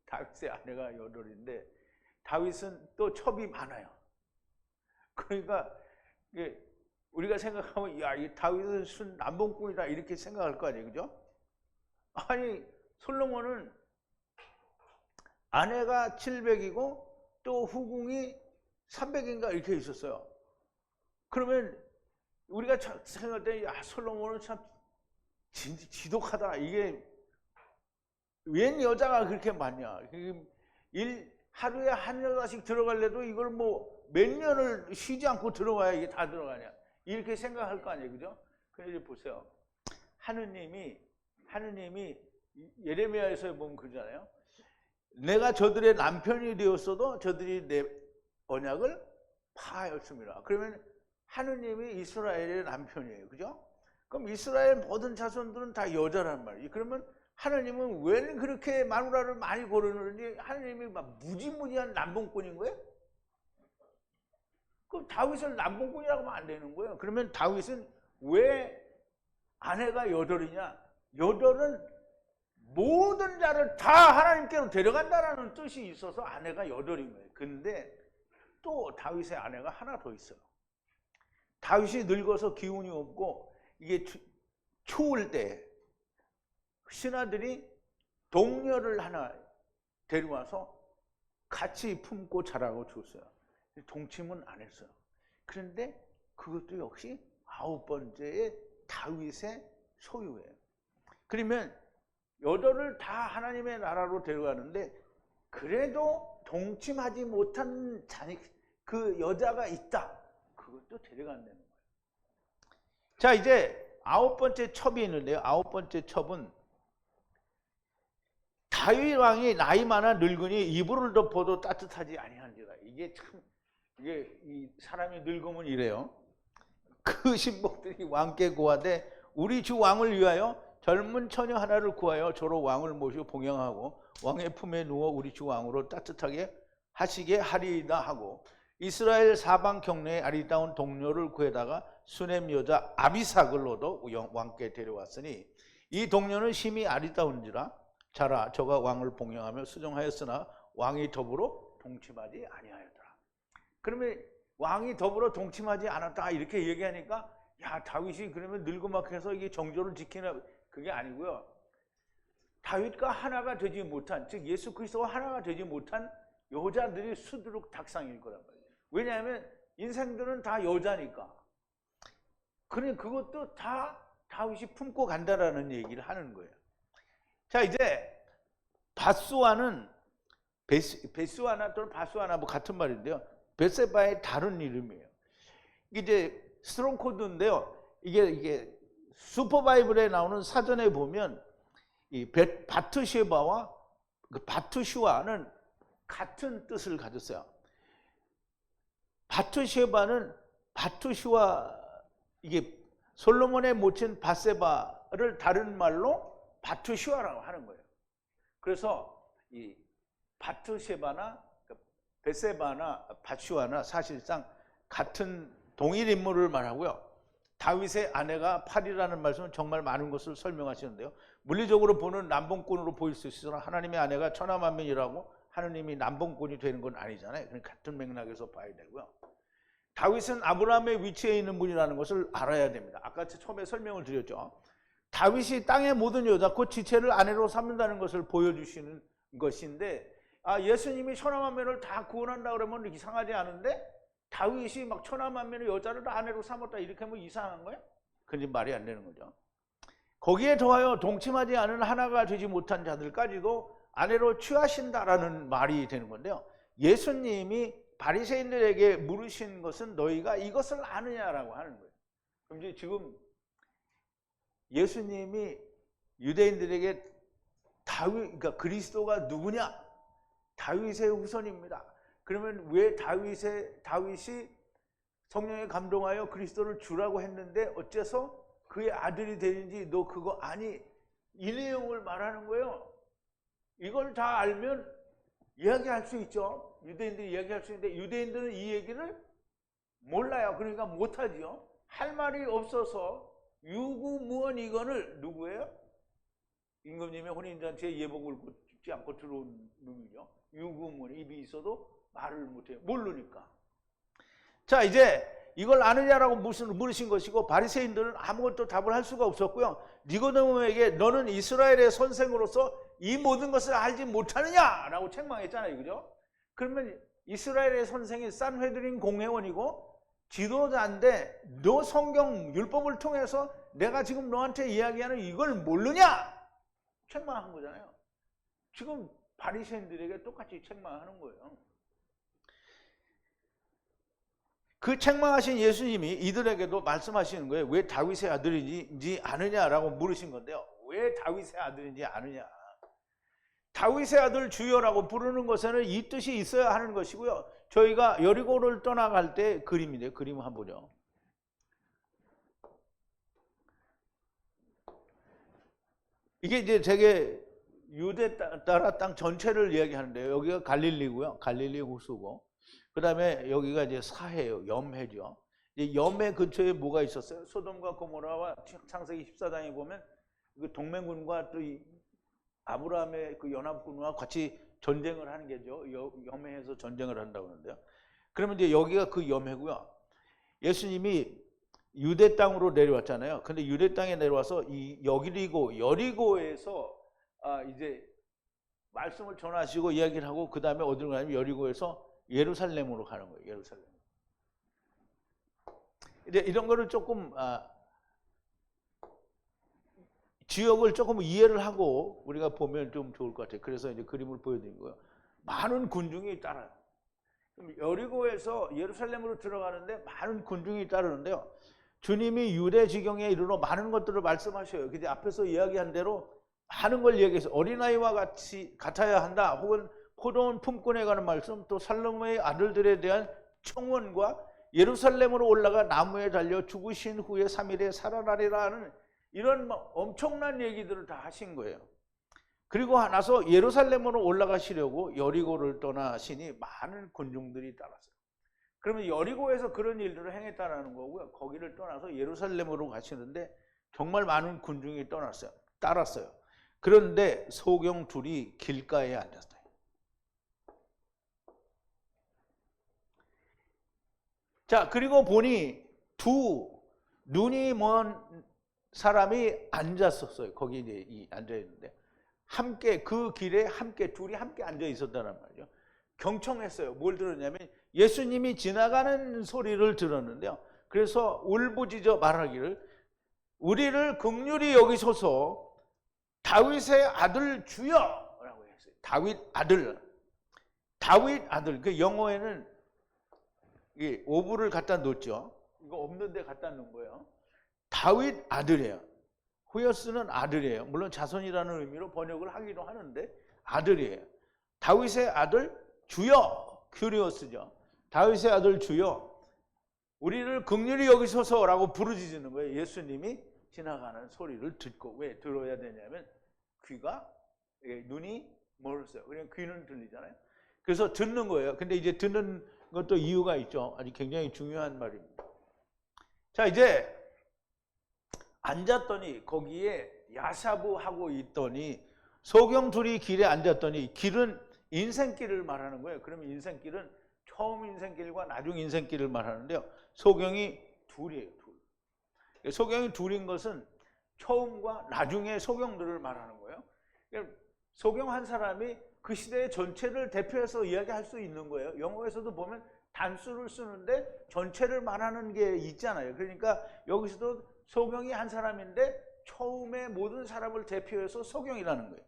다윗의 아내가 8인데 다윗은 또 첩이 많아요. 그러니까 우리가 생각하면 야, 이 다윗은 순 남봉꾼이다 이렇게 생각할 거 아니에요. 그죠? 아니 솔로몬은 아내가 700이고 또 후궁이 300인가 이렇게 있었어요. 그러면 우리가 생각할 때 야, 솔로몬은 참 지독하다. 이게 웬 여자가 그렇게 많냐. 하루에 한 여자씩 들어갈래도 이걸 뭐 몇 년을 쉬지 않고 들어와야 이게 다 들어가냐. 이렇게 생각할 거 아니에요. 그죠? 그런데 보세요. 하느님이 예레미야에서 보면 그러잖아요. 내가 저들의 남편이 되었어도 저들이 내 언약을 파하였습니다. 그러면 하느님이 이스라엘의 남편이에요. 그죠? 그럼 이스라엘 모든 자손들은 다 여자란 말이에요. 그러면 하느님은 왜 그렇게 마누라를 많이 고르는지 하느님이 막 무지무지한 남봉꾼인 거예요? 그럼 다윗을 남봉꾼이라고 하면 안 되는 거예요. 그러면 다윗은 왜 아내가 8이냐? 8은 모든 자를 다 하나님께로 데려간다라는 뜻이 있어서 아내가 8인 거예요. 근데 또 다윗의 아내가 하나 더 있어요. 다윗이 늙어서 기운이 없고 이게 추울 때 신하들이 동료를 하나 데려와서 같이 품고 자라고 줬어요. 동침은 안 했어요. 그런데 그것도 역시 9번째의 다윗의 소유예요. 그러면 8을 다 하나님의 나라로 데려가는데 그래도 동침하지 못한 그 여자가 있다. 그것도 데려간다는 거예요. 자, 이제 9번째 첩이 있는데요. 9번째 첩은 다윗 왕이 나이 많아 늙으니 이불을 덮어도 따뜻하지 아니한지라. 이게 이 사람이 늙으면 이래요. 그 신복들이 왕께 고하되 우리 주 왕을 위하여 젊은 처녀 하나를 구하여 저로 왕을 모시고 봉양하고 왕의 품에 누워 우리 주 왕으로 따뜻하게 하시게 하리이다 하고 이스라엘 사방 경내에 아리따운 동료를 구해다가 수넴 여자 아비삭을 얻어 왕께 데려왔으니 이 동료는 심히 아리따운지라 자라 저가 왕을 봉양하며 수종하였으나 왕이 더불어 동침하지 아니하였더라. 그러면 왕이 더불어 동침하지 않았다 이렇게 얘기하니까 야, 다윗이 그러면 늙어막해서 이게 정조를 지키나, 그게 아니고요. 다윗과 하나가 되지 못한, 즉 예수 그리스도와 하나가 되지 못한 여자들이 수두룩 닥상일 거란 말이에요. 왜냐하면 인생들은 다 여자니까. 그러니 그것도 다 다윗이 품고 간다라는 얘기를 하는 거예요. 자, 이제 바수아는 베스와나 또는 바수아나 뭐 같은 말인데요. 벳세바의 다른 이름이에요. 이제 스트롱 코드인데요. 이게 슈퍼바이블에 나오는 사전에 보면 이 바트쉐바와 그 바트슈아는 같은 뜻을 가졌어요. 바트쉐바는 바트슈아, 이게 솔로몬의 모친 바세바를 다른 말로 바트슈아라고 하는 거예요. 그래서 이 바트쉐바나 베세바나 바슈아나 사실상 같은 동일 인물을 말하고요. 다윗의 아내가 팔이라는 말씀은 정말 많은 것을 설명하시는데요. 물리적으로 보는 남봉꾼으로 보일 수 있으나 하나님의 아내가 천하만민이라고 하느님이 남봉꾼이 되는 건 아니잖아요. 그러니까 같은 맥락에서 봐야 되고요. 다윗은 아브라함의 위치에 있는 분이라는 것을 알아야 됩니다. 아까 처음에 설명을 드렸죠. 다윗이 땅의 모든 여자 곧 지체를 아내로 삼는다는 것을 보여주시는 것인데 예수님이 천하만민을 다 구원한다 그러면 이상하지 않은데 다윗이 막 천하만민의 여자를 다 아내로 삼았다 이렇게 하면 이상한 거예요? 그게 말이 안 되는 거죠. 거기에 더하여 동침하지 않은 하나가 되지 못한 자들까지도 아내로 취하신다라는 말이 되는 건데요. 예수님이 바리새인들에게 물으신 것은 너희가 이것을 아느냐라고 하는 거예요. 그럼 이제 지금 예수님이 유대인들에게 그러니까 그리스도가 누구냐? 다윗의 후손입니다. 그러면 왜 다윗이 성령에 감동하여 그리스도를 주라고 했는데 어째서 그의 아들이 되는지 너 그거 아니? 이 내용을 말하는 거예요. 이걸 다 알면 이야기할 수 있죠. 유대인들이 이야기할 수 있는데 유대인들은 이 얘기를 몰라요. 그러니까 못하지요. 할 말이 없어서 유구무원 이건을 누구예요? 임금님의 혼인잔치에 예복을 굽지 않고 들어온 놈이죠. 유구무원, 입이 있어도 말을 못해요. 모르니까. 자, 이제 이걸 아느냐라고 물으신 것이고 바리새인들은 아무것도 답을 할 수가 없었고요. 니고데모에게 너는 이스라엘의 선생으로서 이 모든 것을 알지 못하느냐라고 책망했잖아요. 그죠? 그러면 이스라엘의 선생이 산헤드린 공회원이고 지도자인데 너 성경 율법을 통해서 내가 지금 너한테 이야기하는 이걸 모르냐? 책망한 거잖아요. 지금 바리새인들에게 똑같이 책망하는 거예요. 그 책망하신 예수님이 이들에게도 말씀하시는 거예요. 왜 다윗의 아들인지 아느냐라고 물으신 건데요. 왜 다윗의 아들인지 아느냐. 다윗의 아들 주여라고 부르는 것에는 이 뜻이 있어야 하는 것이고요. 저희가 여리고를 떠나갈 때 그림인데요. 그림 한번 보죠. 이게 이제 되게 유대 나라 땅 전체를 이야기하는데요. 여기가 갈릴리고요. 갈릴리 호수고. 그 다음에 여기가 이제 사해요. 염해죠. 염해 근처에 뭐가 있었어요? 소돔과 고모라와 창세기 14장에 보면 그 동맹군과 또 아브라함의 그 연합군과 같이 전쟁을 하는 게죠. 염해에서 전쟁을 한다고 하는데요. 그러면 이제 여기가 그 염해고요. 예수님이 유대 땅으로 내려왔잖아요. 근데 유대 땅에 내려와서 이 여리고에서 이제 말씀을 전하시고 이야기를 하고 그 다음에 어디로 가냐면 여리고에서 예루살렘으로 가는 거예요. 예루살렘. 이제 이런 거를 조금 지역을 조금 이해를 하고 우리가 보면 좀 좋을 것 같아요. 그래서 이제 그림을 보여드린 거예요. 많은 군중이 따라요. 여리고에서 예루살렘으로 들어가는데 많은 군중이 따르는데요. 주님이 유대 지경에 이르러 많은 것들을 말씀하셔요. 근데 앞에서 이야기한 대로 많은 걸 얘기해서 어린아이와 같아야 한다. 혹은 포도원 품꾼에 관한 말씀, 또 살로몬의 아들들에 대한 청원과 예루살렘으로 올라가 나무에 달려 죽으신 후에 3일에 살아나리라 하는 이런 엄청난 얘기들을 다 하신 거예요. 그리고 나서 예루살렘으로 올라가시려고 여리고를 떠나시니 많은 군중들이 따랐어요. 그러면 여리고에서 그런 일들을 행했다는 거고요. 거기를 떠나서 예루살렘으로 가시는데 정말 많은 군중이 따랐어요. 그런데 소경 둘이 길가에 앉았어요. 자, 그리고 보니 두 눈이 먼 사람이 앉았었어요. 거기 이제 앉아 있는데 함께 그 길에 함께 둘이 함께 앉아 있었다는 말이죠. 경청했어요. 뭘 들었냐면 예수님이 지나가는 소리를 들었는데요. 그래서 울부짖어 말하기를 우리를 긍휼히 여기소서 다윗의 아들 주여라고 했어요. 다윗 아들. 그 영어에는 이 오브를 갖다 놓죠. 이거 없는데 갖다 놓은 거예요. 다윗 아들이에요. 후여스는 아들이에요. 물론 자손이라는 의미로 번역을 하기도 하는데 아들이에요. 다윗의 아들 주여, 큐리오스죠. 다윗의 아들 주여, 우리를 긍휼히 여기소서라고 부르짖는 거예요. 예수님이 지나가는 소리를 듣고. 왜 들어야 되냐면 눈이 멀었어요. 그냥 귀는 들리잖아요. 그래서 듣는 거예요. 근데 이제 듣는 것도 이유가 있죠. 아주 굉장히 중요한 말입니다. 자, 이제 앉았더니 거기에 야사부하고 있더니 소경 둘이 길에 앉았더니 길은 인생길을 말하는 거예요. 그러면 인생길은 처음 인생길과 나중 인생길을 말하는데요. 소경이 둘이에요. 둘. 소경이 둘인 것은 처음과 나중의 소경들을 말하는 거예요. 소경 한 사람이 그 시대의 전체를 대표해서 이야기할 수 있는 거예요. 영어에서도 보면 단수를 쓰는데 전체를 말하는 게 있잖아요. 그러니까 여기서도 소경이 한 사람인데 처음에 모든 사람을 대표해서 소경이라는 거예요.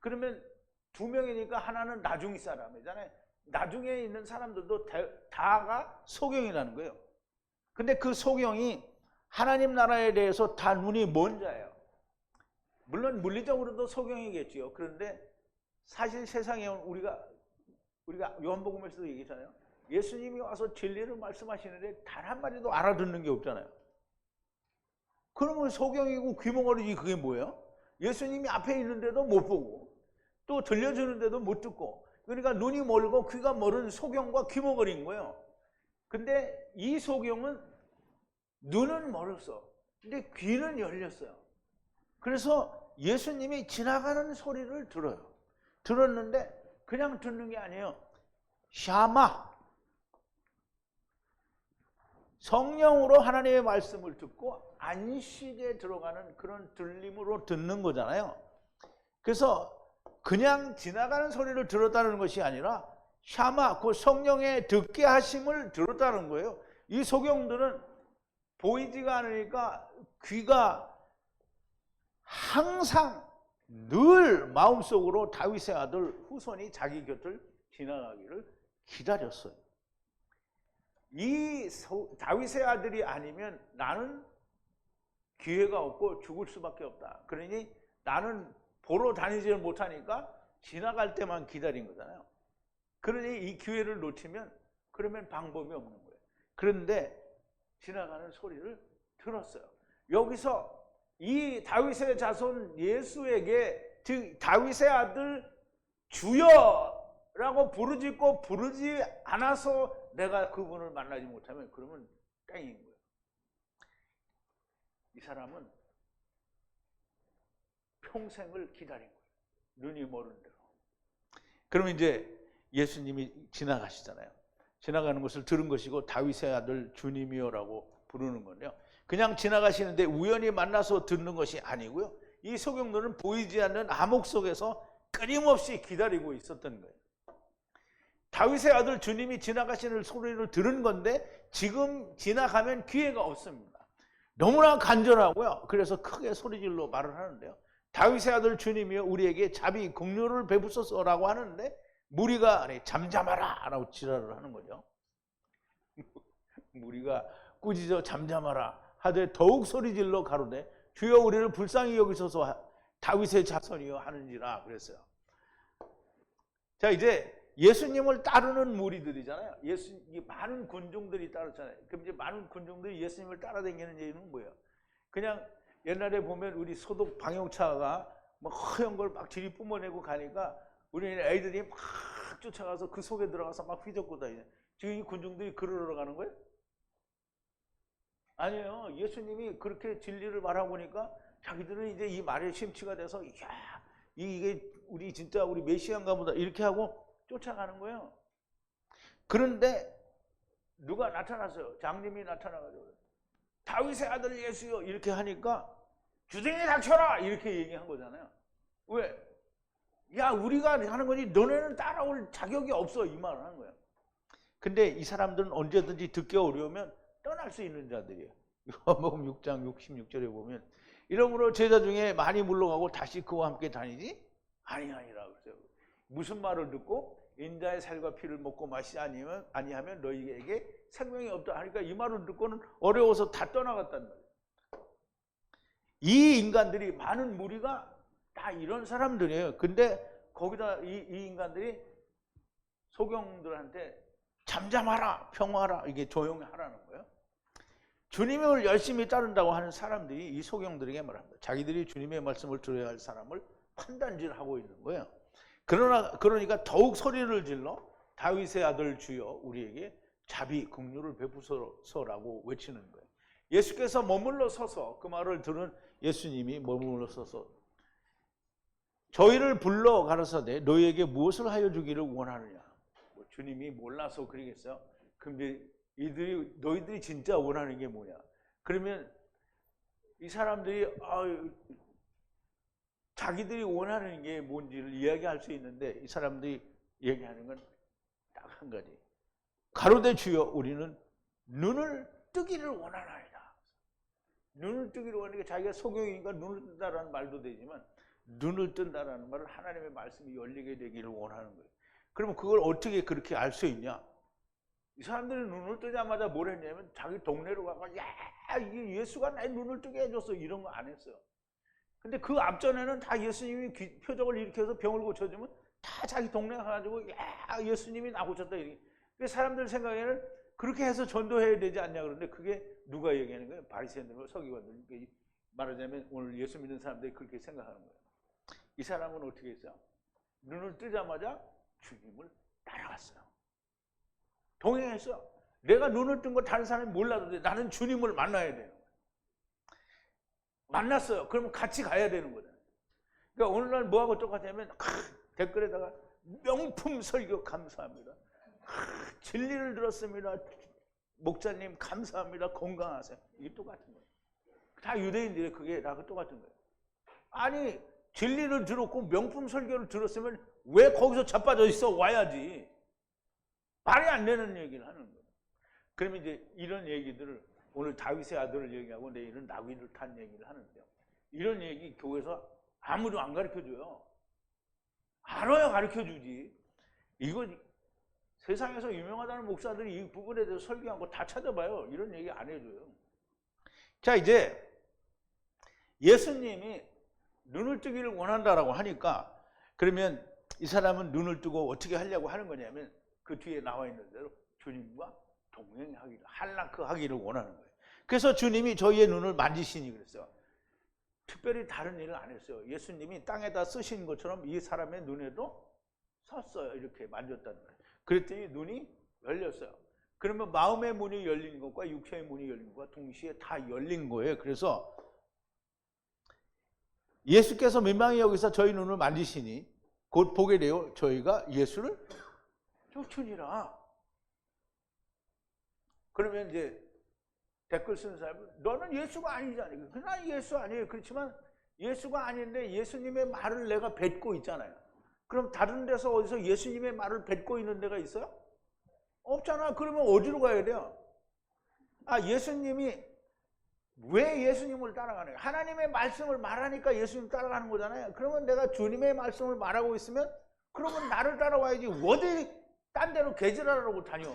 그러면 두 명이니까 하나는 나중 사람이잖아요. 나중에 있는 사람들도 다가 소경이라는 거예요. 근데 그 소경이 하나님 나라에 대해서 다 눈이 먼 자예요. 물론 물리적으로도 소경이겠지요. 그런데 사실 세상에 우리가 요한복음에서도 얘기했잖아요. 예수님이 와서 진리를 말씀하시는데 단 한마디도 알아듣는 게 없잖아요. 그러면 소경이고 귀머거리지 그게 뭐예요? 예수님이 앞에 있는데도 못 보고 또 들려주는데도 못 듣고, 그러니까 눈이 멀고 귀가 멀은 소경과 귀머거리인 거예요. 근데 이 소경은 눈은 멀었어. 근데 귀는 열렸어요. 그래서 예수님이 지나가는 소리를 들어요. 들었는데 그냥 듣는 게 아니에요. 샤마, 성령으로 하나님의 말씀을 듣고 안식에 들어가는 그런 들림으로 듣는 거잖아요. 그래서 그냥 지나가는 소리를 들었다는 것이 아니라 샤마, 그 성령의 듣게 하심을 들었다는 거예요. 이 소경들은 보이지가 않으니까 귀가 항상 늘 마음속으로 다윗의 아들 후손이 자기 곁을 지나가기를 기다렸어요. 이 다윗의 아들이 아니면 나는 기회가 없고 죽을 수밖에 없다. 그러니 나는 보러 다니지를 못하니까 지나갈 때만 기다린 거잖아요. 그러니 이 기회를 놓치면 그러면 방법이 없는 거예요. 그런데 지나가는 소리를 들었어요. 여기서 이 다윗의 자손 예수에게, 즉 다윗의 아들 주여라고 부르짖고 부르지 않아서 내가 그분을 만나지 못하면 그러면 땡인 거예요. 이 사람은 평생을 기다린 거예요. 눈이 멀은 대로. 그러면 이제 예수님이 지나가시잖아요. 지나가는 것을 들은 것이고 다윗의 아들 주님이여라고 부르는 건데요. 그냥 지나가시는데 우연히 만나서 듣는 것이 아니고요. 이 소경들은 보이지 않는 암흑 속에서 끊임없이 기다리고 있었던 거예요. 다윗의 아들 주님이 지나가시는 소리를 들은 건데 지금 지나가면 기회가 없습니다. 너무나 간절하고요. 그래서 크게 소리질러 말을 하는데요. 다윗의 아들 주님이여 우리에게 자비 긍휼을 베푸소서라고 하는데 무리가 잠잠하라 라고 지랄을 하는 거죠. 무리가 꾸짖어 잠잠하라 하되 더욱 소리질러 가로되 주여 우리를 불쌍히 여기소서 다윗의 자손이여 하는지라 그랬어요. 자, 이제 예수님을 따르는 무리들이잖아요. 많은 군중들이 따르잖아요. 그럼 이제 많은 군중들이 예수님을 따라다니는 얘기는 뭐예요? 그냥 옛날에 보면 우리 소독 방용차가 막 허연 걸 막 지리 뿜어내고 가니까 우리 애들이 막 쫓아가서 그 속에 들어가서 막 휘젓고 다니죠. 지금 이 군중들이 그러러 가는 거예요? 아니에요. 예수님이 그렇게 진리를 말하고 보니까 자기들은 이제 이 말에 심취가 돼서 야, 이게 우리 진짜 우리 메시아인가 보다 이렇게 하고 쫓아가는 거예요. 그런데 누가 나타났어요. 장님이 나타나가지고 다윗의 아들 예수요 이렇게 하니까 주둥이 닥쳐라 이렇게 얘기한 거잖아요. 왜? 야, 우리가 하는 거니 너네는 따라올 자격이 없어 이 말을 하는 거예요. 근데 이 사람들은 언제든지 듣기 어려우면 떠날 수 있는 자들이에요. 요한복음 6장 66절에 보면 이러므로 제자 중에 많이 물러가고 다시 그와 함께 다니지 아니하니라 그랬어요. 무슨 말을 듣고 인자의 살과 피를 먹고 마시지 아니하면 너희에게 생명이 없다 하니까 이 말을 듣고는 어려워서 다 떠나갔단 말이에요. 이 인간들이 많은 무리가 다 이런 사람들이에요. 근데 거기다 이 인간들이 소경들한테 잠잠하라, 평화하라, 이게 조용히 하라는 거예요. 주님을 열심히 따른다고 하는 사람들이 이 소경들에게 말합니다. 자기들이 주님의 말씀을 들어야 할 사람을 판단질하고 있는 거예요. 그러니까 더욱 소리를 질러 다윗의 아들 주여 우리에게 자비 긍휼을 베푸소서라고 외치는 거예요. 예수께서 머물러 서서 그 말을 들은 예수님이 머물러 서서 저희를 불러 가라사대 너희에게 무엇을 하여 주기를 원하느냐. 주님이 몰라서 그러겠어요. 근데 너희들이 진짜 원하는 게 뭐냐. 그러면 이 사람들이 자기들이 원하는 게 뭔지를 이야기할 수 있는데 이 사람들이 얘기하는 건 딱 한 가지. 가로되 주여 우리는 눈을 뜨기를 원하나이다. 눈을 뜨기를 원하니까 자기가 소경이니까 눈을 뜬다라는 말도 되지만 눈을 뜬다라는 말은 하나님의 말씀이 열리게 되기를 원하는 거예요. 그러면 그걸 어떻게 그렇게 알 수 있냐? 이 사람들이 눈을 뜨자마자 뭘 했냐면 자기 동네로 가서 야, 이게 예수가 내 눈을 뜨게 해줬어 이런 거 안 했어요. 근데 그 앞전에는 다 예수님이 표적을 일으켜서 병을 고쳐주면 다 자기 동네 가가지고 야, 예수님이 나 고쳤다 이렇게. 사람들 생각에는 그렇게 해서 전도해야 되지 않냐 그러는데 그게 누가 얘기하는 거예요? 바리새인들과 서기관들. 말하자면 오늘 예수 믿는 사람들이 그렇게 생각하는 거예요. 이 사람은 어떻게 했어요? 눈을 뜨자마자 주님을 따라갔어요. 동행했어요. 내가 눈을 뜬 거 다른 사람이 몰라도 돼. 나는 주님을 만나야 되는 거예요. 만났어요. 그러면 같이 가야 되는 거잖아요. 그러니까 오늘날 뭐하고 똑같냐면 댓글에다가 명품 설교 감사합니다. 진리를 들었습니다. 목사님 감사합니다. 건강하세요. 이게 똑같은 거예요. 다 유대인들이 그게 다 똑같은 거예요. 아니 진리를 들었고 명품 설교를 들었으면 왜 거기서 자빠져 있어? 와야지. 말이 안 되는 얘기를 하는 거예요. 그러면 이제 이런 얘기들을 오늘 다윗의 아들을 얘기하고 내일은 나귀를 탄 얘기를 하는데요. 이런 얘기 교회에서 아무도 안 가르쳐줘요. 알아야 가르쳐주지. 이거 세상에서 유명하다는 목사들이 이 부분에 대해서 설교한 거 다 찾아봐요. 이런 얘기 안 해줘요. 자, 이제 예수님이 눈을 뜨기를 원한다라고 하니까 그러면 이 사람은 눈을 뜨고 어떻게 하려고 하는 거냐면 그 뒤에 나와 있는 대로 주님과 동행하기를, 할라크 하기를 원하는 거예요. 그래서 주님이 저희의 눈을 만지시니 그랬어요. 특별히 다른 일을 안 했어요. 예수님이 땅에다 쓰신 것처럼 이 사람의 눈에도 섰어요. 이렇게 만졌다는 거예요. 그랬더니 눈이 열렸어요. 그러면 마음의 문이 열린 것과 육체의 문이 열린 것과 동시에 다 열린 거예요. 그래서 예수께서 민망히 여기서 저희 눈을 만지시니 곧 보게 되어 저희가 예수를 쫓으니라. 그러면 이제 댓글 쓰는 사람은 너는 예수가 아니잖아요. 난 예수 아니에요. 그렇지만 예수가 아닌데 예수님의 말을 내가 뱉고 있잖아요. 그럼 다른 데서 어디서 예수님의 말을 뱉고 있는 데가 있어요? 없잖아. 그러면 어디로 가야 돼요? 예수님이 왜 예수님을 따라가는 거예요? 하나님의 말씀을 말하니까 예수님 따라가는 거잖아요. 그러면 내가 주님의 말씀을 말하고 있으면 그러면 나를 따라와야지. 어디 딴 데로 개지랄하라고 다녀.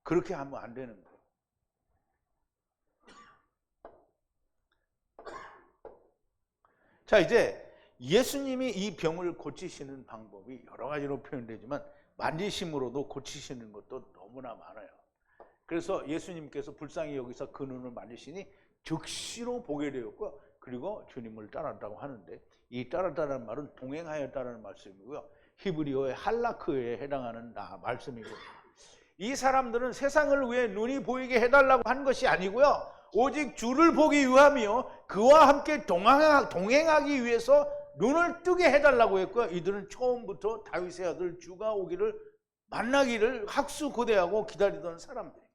그렇게 하면 안 되는 거예요. 자, 이제 예수님이 이 병을 고치시는 방법이 여러 가지로 표현되지만 만지심으로도 고치시는 것도 너무나 많아요. 그래서 예수님께서 불쌍히 여기서 그 눈을 만지시니 즉시로 보게 되었고 그리고 주님을 따랐다고 하는데 이 따랐다는 말은 동행하였다는 말씀이고요. 히브리어의 할라크에 해당하는 말씀이고 이 사람들은 세상을 위해 눈이 보이게 해달라고 한 것이 아니고요. 오직 주를 보기 위함이요. 그와 함께 동행하기 위해서 눈을 뜨게 해달라고 했고요. 이들은 처음부터 다윗의 아들 주가 오기를 만나기를 학수고대하고 기다리던 사람들입니다.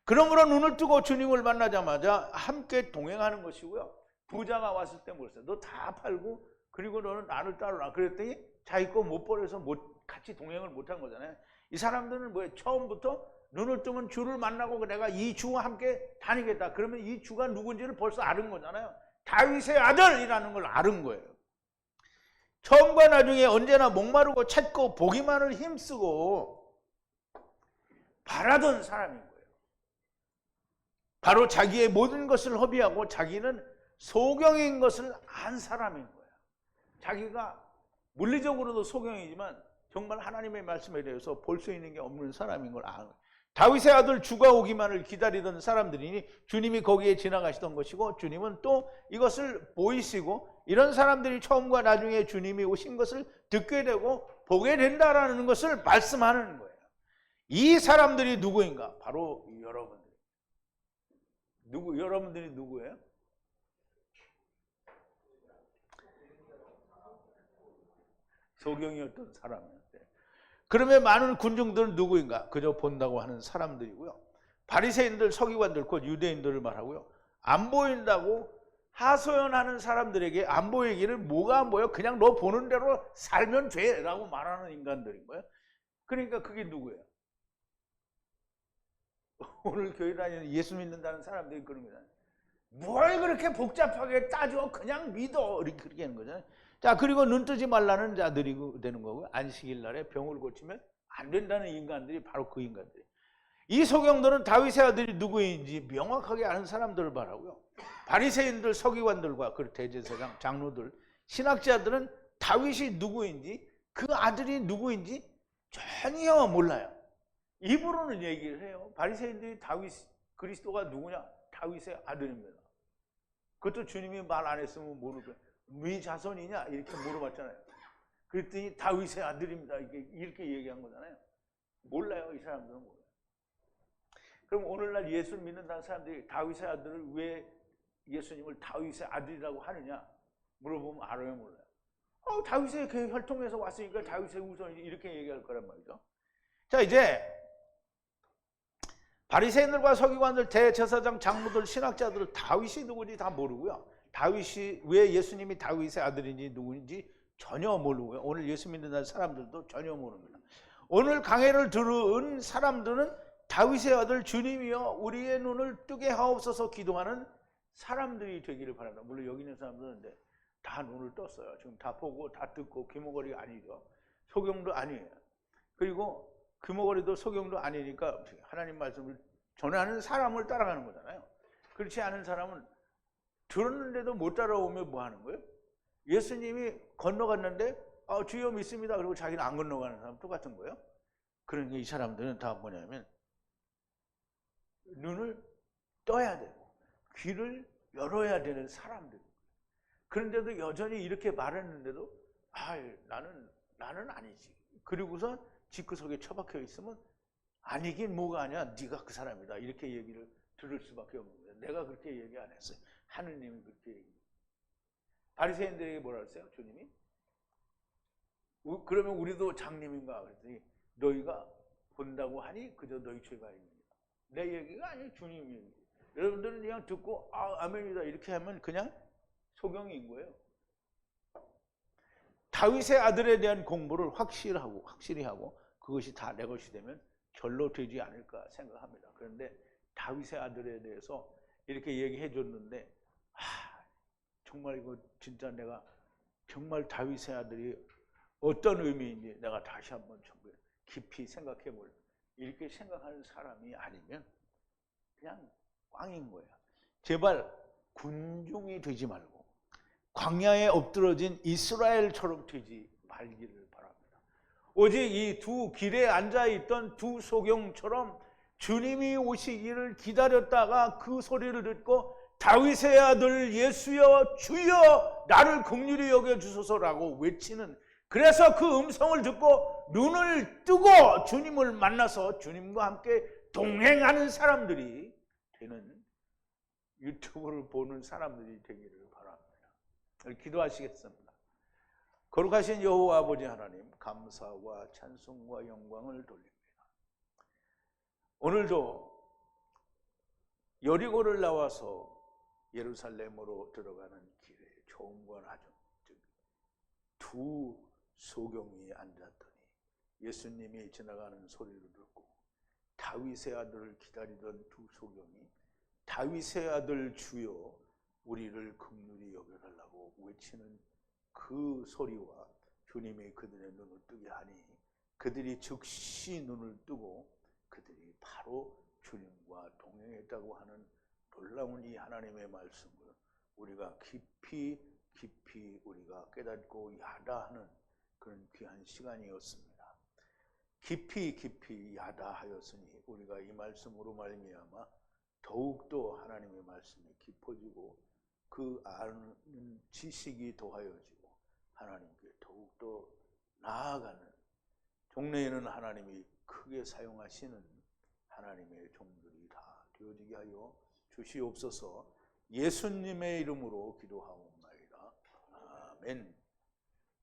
그러므로 눈을 뜨고 주님을 만나자마자 함께 동행하는 것이고요. 부자가 왔을 때 뭐랬어요? 너 다 팔고 그리고 너는 나를 따르라. 그랬더니 자기 거 못 버려서 같이 동행을 못한 거잖아요. 이 사람들은 뭐예요? 처음부터 눈을 뜨면 주를 만나고 내가 이 주와 함께 다니겠다. 그러면 이 주가 누군지를 벌써 아는 거잖아요. 다윗의 아들이라는 걸 아는 거예요. 처음과 나중에 언제나 목마르고 찾고 보기만을 힘쓰고 바라던 사람인 거예요. 바로 자기의 모든 것을 허비하고 자기는 소경인 것을 안 사람인 거예요. 자기가 물리적으로도 소경이지만 정말 하나님의 말씀에 대해서 볼 수 있는 게 없는 사람인 걸 아는 거예요. 다윗의 아들 주가 오기만을 기다리던 사람들이니 주님이 거기에 지나가시던 것이고 주님은 또 이것을 보이시고 이런 사람들이 처음과 나중에 주님이 오신 것을 듣게 되고 보게 된다라는 것을 말씀하는 거예요. 이 사람들이 누구인가? 바로 여러분들. 여러분들이 누구예요? 소경이었던 사람이었대. 그러면 많은 군중들은 누구인가? 그저 본다고 하는 사람들이고요. 바리새인들, 서기관들, 곧 유대인들을 말하고요. 안 보인다고 하소연하는 사람들에게 안 보이기를 뭐가 안 보여? 그냥 너 보는 대로 살면 돼 라고 말하는 인간들인 거예요. 그러니까 그게 누구예요? 오늘 교회 다니는 예수 믿는다는 사람들이 그런 거잖아요. 뭘 그렇게 복잡하게 따져? 그냥 믿어. 이렇게 하는 거잖아요. 자, 그리고 눈 뜨지 말라는 자들이 되는 거고요. 안식일 날에 병을 고치면 안 된다는 인간들이 바로 그 인간들이에요. 이 소경들은 다윗의 아들이 누구인지 명확하게 아는 사람들을 말하고요. 바리새인들, 서기관들과 그 대제사장, 장로들, 신학자들은 다윗이 누구인지 그 아들이 누구인지 전혀 몰라요. 입으로는 얘기를 해요. 바리새인들이 다윗 그리스도가 누구냐? 다윗의 아들입니다. 그것도 주님이 말 안 했으면 모르고 네 자손이냐? 이렇게 물어봤잖아요. 그랬더니 다윗의 아들입니다. 이렇게 얘기한 거잖아요. 몰라요. 이 사람들은 몰라요. 그럼 오늘날 예수를 믿는다는 사람들이 다윗의 아들을 왜 예수님을 다윗의 아들이라고 하느냐 물어보면 알아요, 몰라요? 다윗의 그 혈통에서 왔으니까 다윗의 후손이지 이렇게 얘기할 거란 말이죠. 자, 이제 바리새인들과 서기관들, 대제사장, 장로들, 신학자들 다윗이 누구인지 다 모르고요. 다윗이 왜 예수님이 다윗의 아들인지 누구인지 전혀 모르고요. 오늘 예수 믿는 사람들도 전혀 모릅니다. 오늘 강해를 들은 사람들은 다윗의 아들 주님이여 우리의 눈을 뜨게 하옵소서 기도하는 사람들이 되기를 바랍니다. 물론 여기 있는 사람들은 다 눈을 떴어요. 지금 다 보고 다 듣고 귀머거리가 아니죠. 소경도 아니에요. 그리고 귀머거리도 소경도 아니니까 하나님 말씀을 전하는 사람을 따라가는 거잖아요. 그렇지 않은 사람은 들었는데도 못 따라오면 뭐 하는 거예요? 예수님이 건너갔는데 주여 믿습니다. 그리고 자기는 안 건너가는 사람 똑같은 거예요. 그러니까 이 사람들은 다 뭐냐면 눈을 떠야 되고 귀를 열어야 되는 사람들. 그런데도 여전히 이렇게 말했는데도 나는 아니지. 그리고서 집구석에 처박혀 있으면 아니긴 뭐가 아니야. 네가 그 사람이다. 이렇게 얘기를 들을 수밖에 없는 거예요. 내가 그렇게 얘기 안 했어요. 하느님이 그렇게 얘기해요. 바리새인들에게 뭐라 그랬어요? 주님이? 그러면 우리도 장님인가? 그랬더니 너희가 본다고 하니 그저 너희 죄가 아닙니다. 내 얘기가 아니에요. 주님 얘기. 여러분들은 그냥 듣고 아멘이다 이렇게 하면 그냥 소경인 거예요. 다윗의 아들에 대한 공부를 확실히 하고 그것이 다 내 것이 되면 절로 되지 않을까 생각합니다. 그런데 다윗의 아들에 대해서 이렇게 얘기해 줬는데 정말 이거 진짜 내가 정말 다윗의 아들이 어떤 의미인지 내가 다시 한번 깊이 생각해 볼 이렇게 생각하는 사람이 아니면 그냥 꽝인 거예요. 제발 군중이 되지 말고 광야에 엎드러진 이스라엘처럼 되지 말기를 바랍니다. 오직 이 두 길에 앉아있던 두 소경처럼 주님이 오시기를 기다렸다가 그 소리를 듣고 다윗의 아들 예수여 주여 나를 긍휼히 여겨주소서라고 외치는, 그래서 그 음성을 듣고 눈을 뜨고 주님을 만나서 주님과 함께 동행하는 사람들이 되는, 유튜브를 보는 사람들이 되기를 바랍니다. 기도하시겠습니다. 거룩하신 여호와 아버지 하나님, 감사와 찬송과 영광을 돌립니다. 오늘도 여리고를 나와서 예루살렘으로 들어가는 길에 좋은 하중 두 소경이 앉았더니 예수님이 지나가는 소리를 듣고 다윗의 아들을 기다리던 두 소경이 다윗의 아들 주여 우리를 긍휼히 여겨달라고 외치는 그 소리와 주님이 그들의 눈을 뜨게 하니 그들이 즉시 눈을 뜨고 그들이 바로 주님과 동행했다고 하는 놀라운 이 하나님의 말씀을 우리가 깊이 우리가 깨닫고 야다하는 그런 귀한 시간이었습니다. 깊이 야다하였으니 우리가 이 말씀으로 말미암아 더욱더 하나님의 말씀이 깊어지고 그 아는 지식이 더하여지고 하나님께 더욱더 나아가는, 종래에는 하나님이 크게 사용하시는 하나님의 종들이 다 되어지게 하여 주시옵소서. 예수님의 이름으로 기도하옵나이다. 아멘.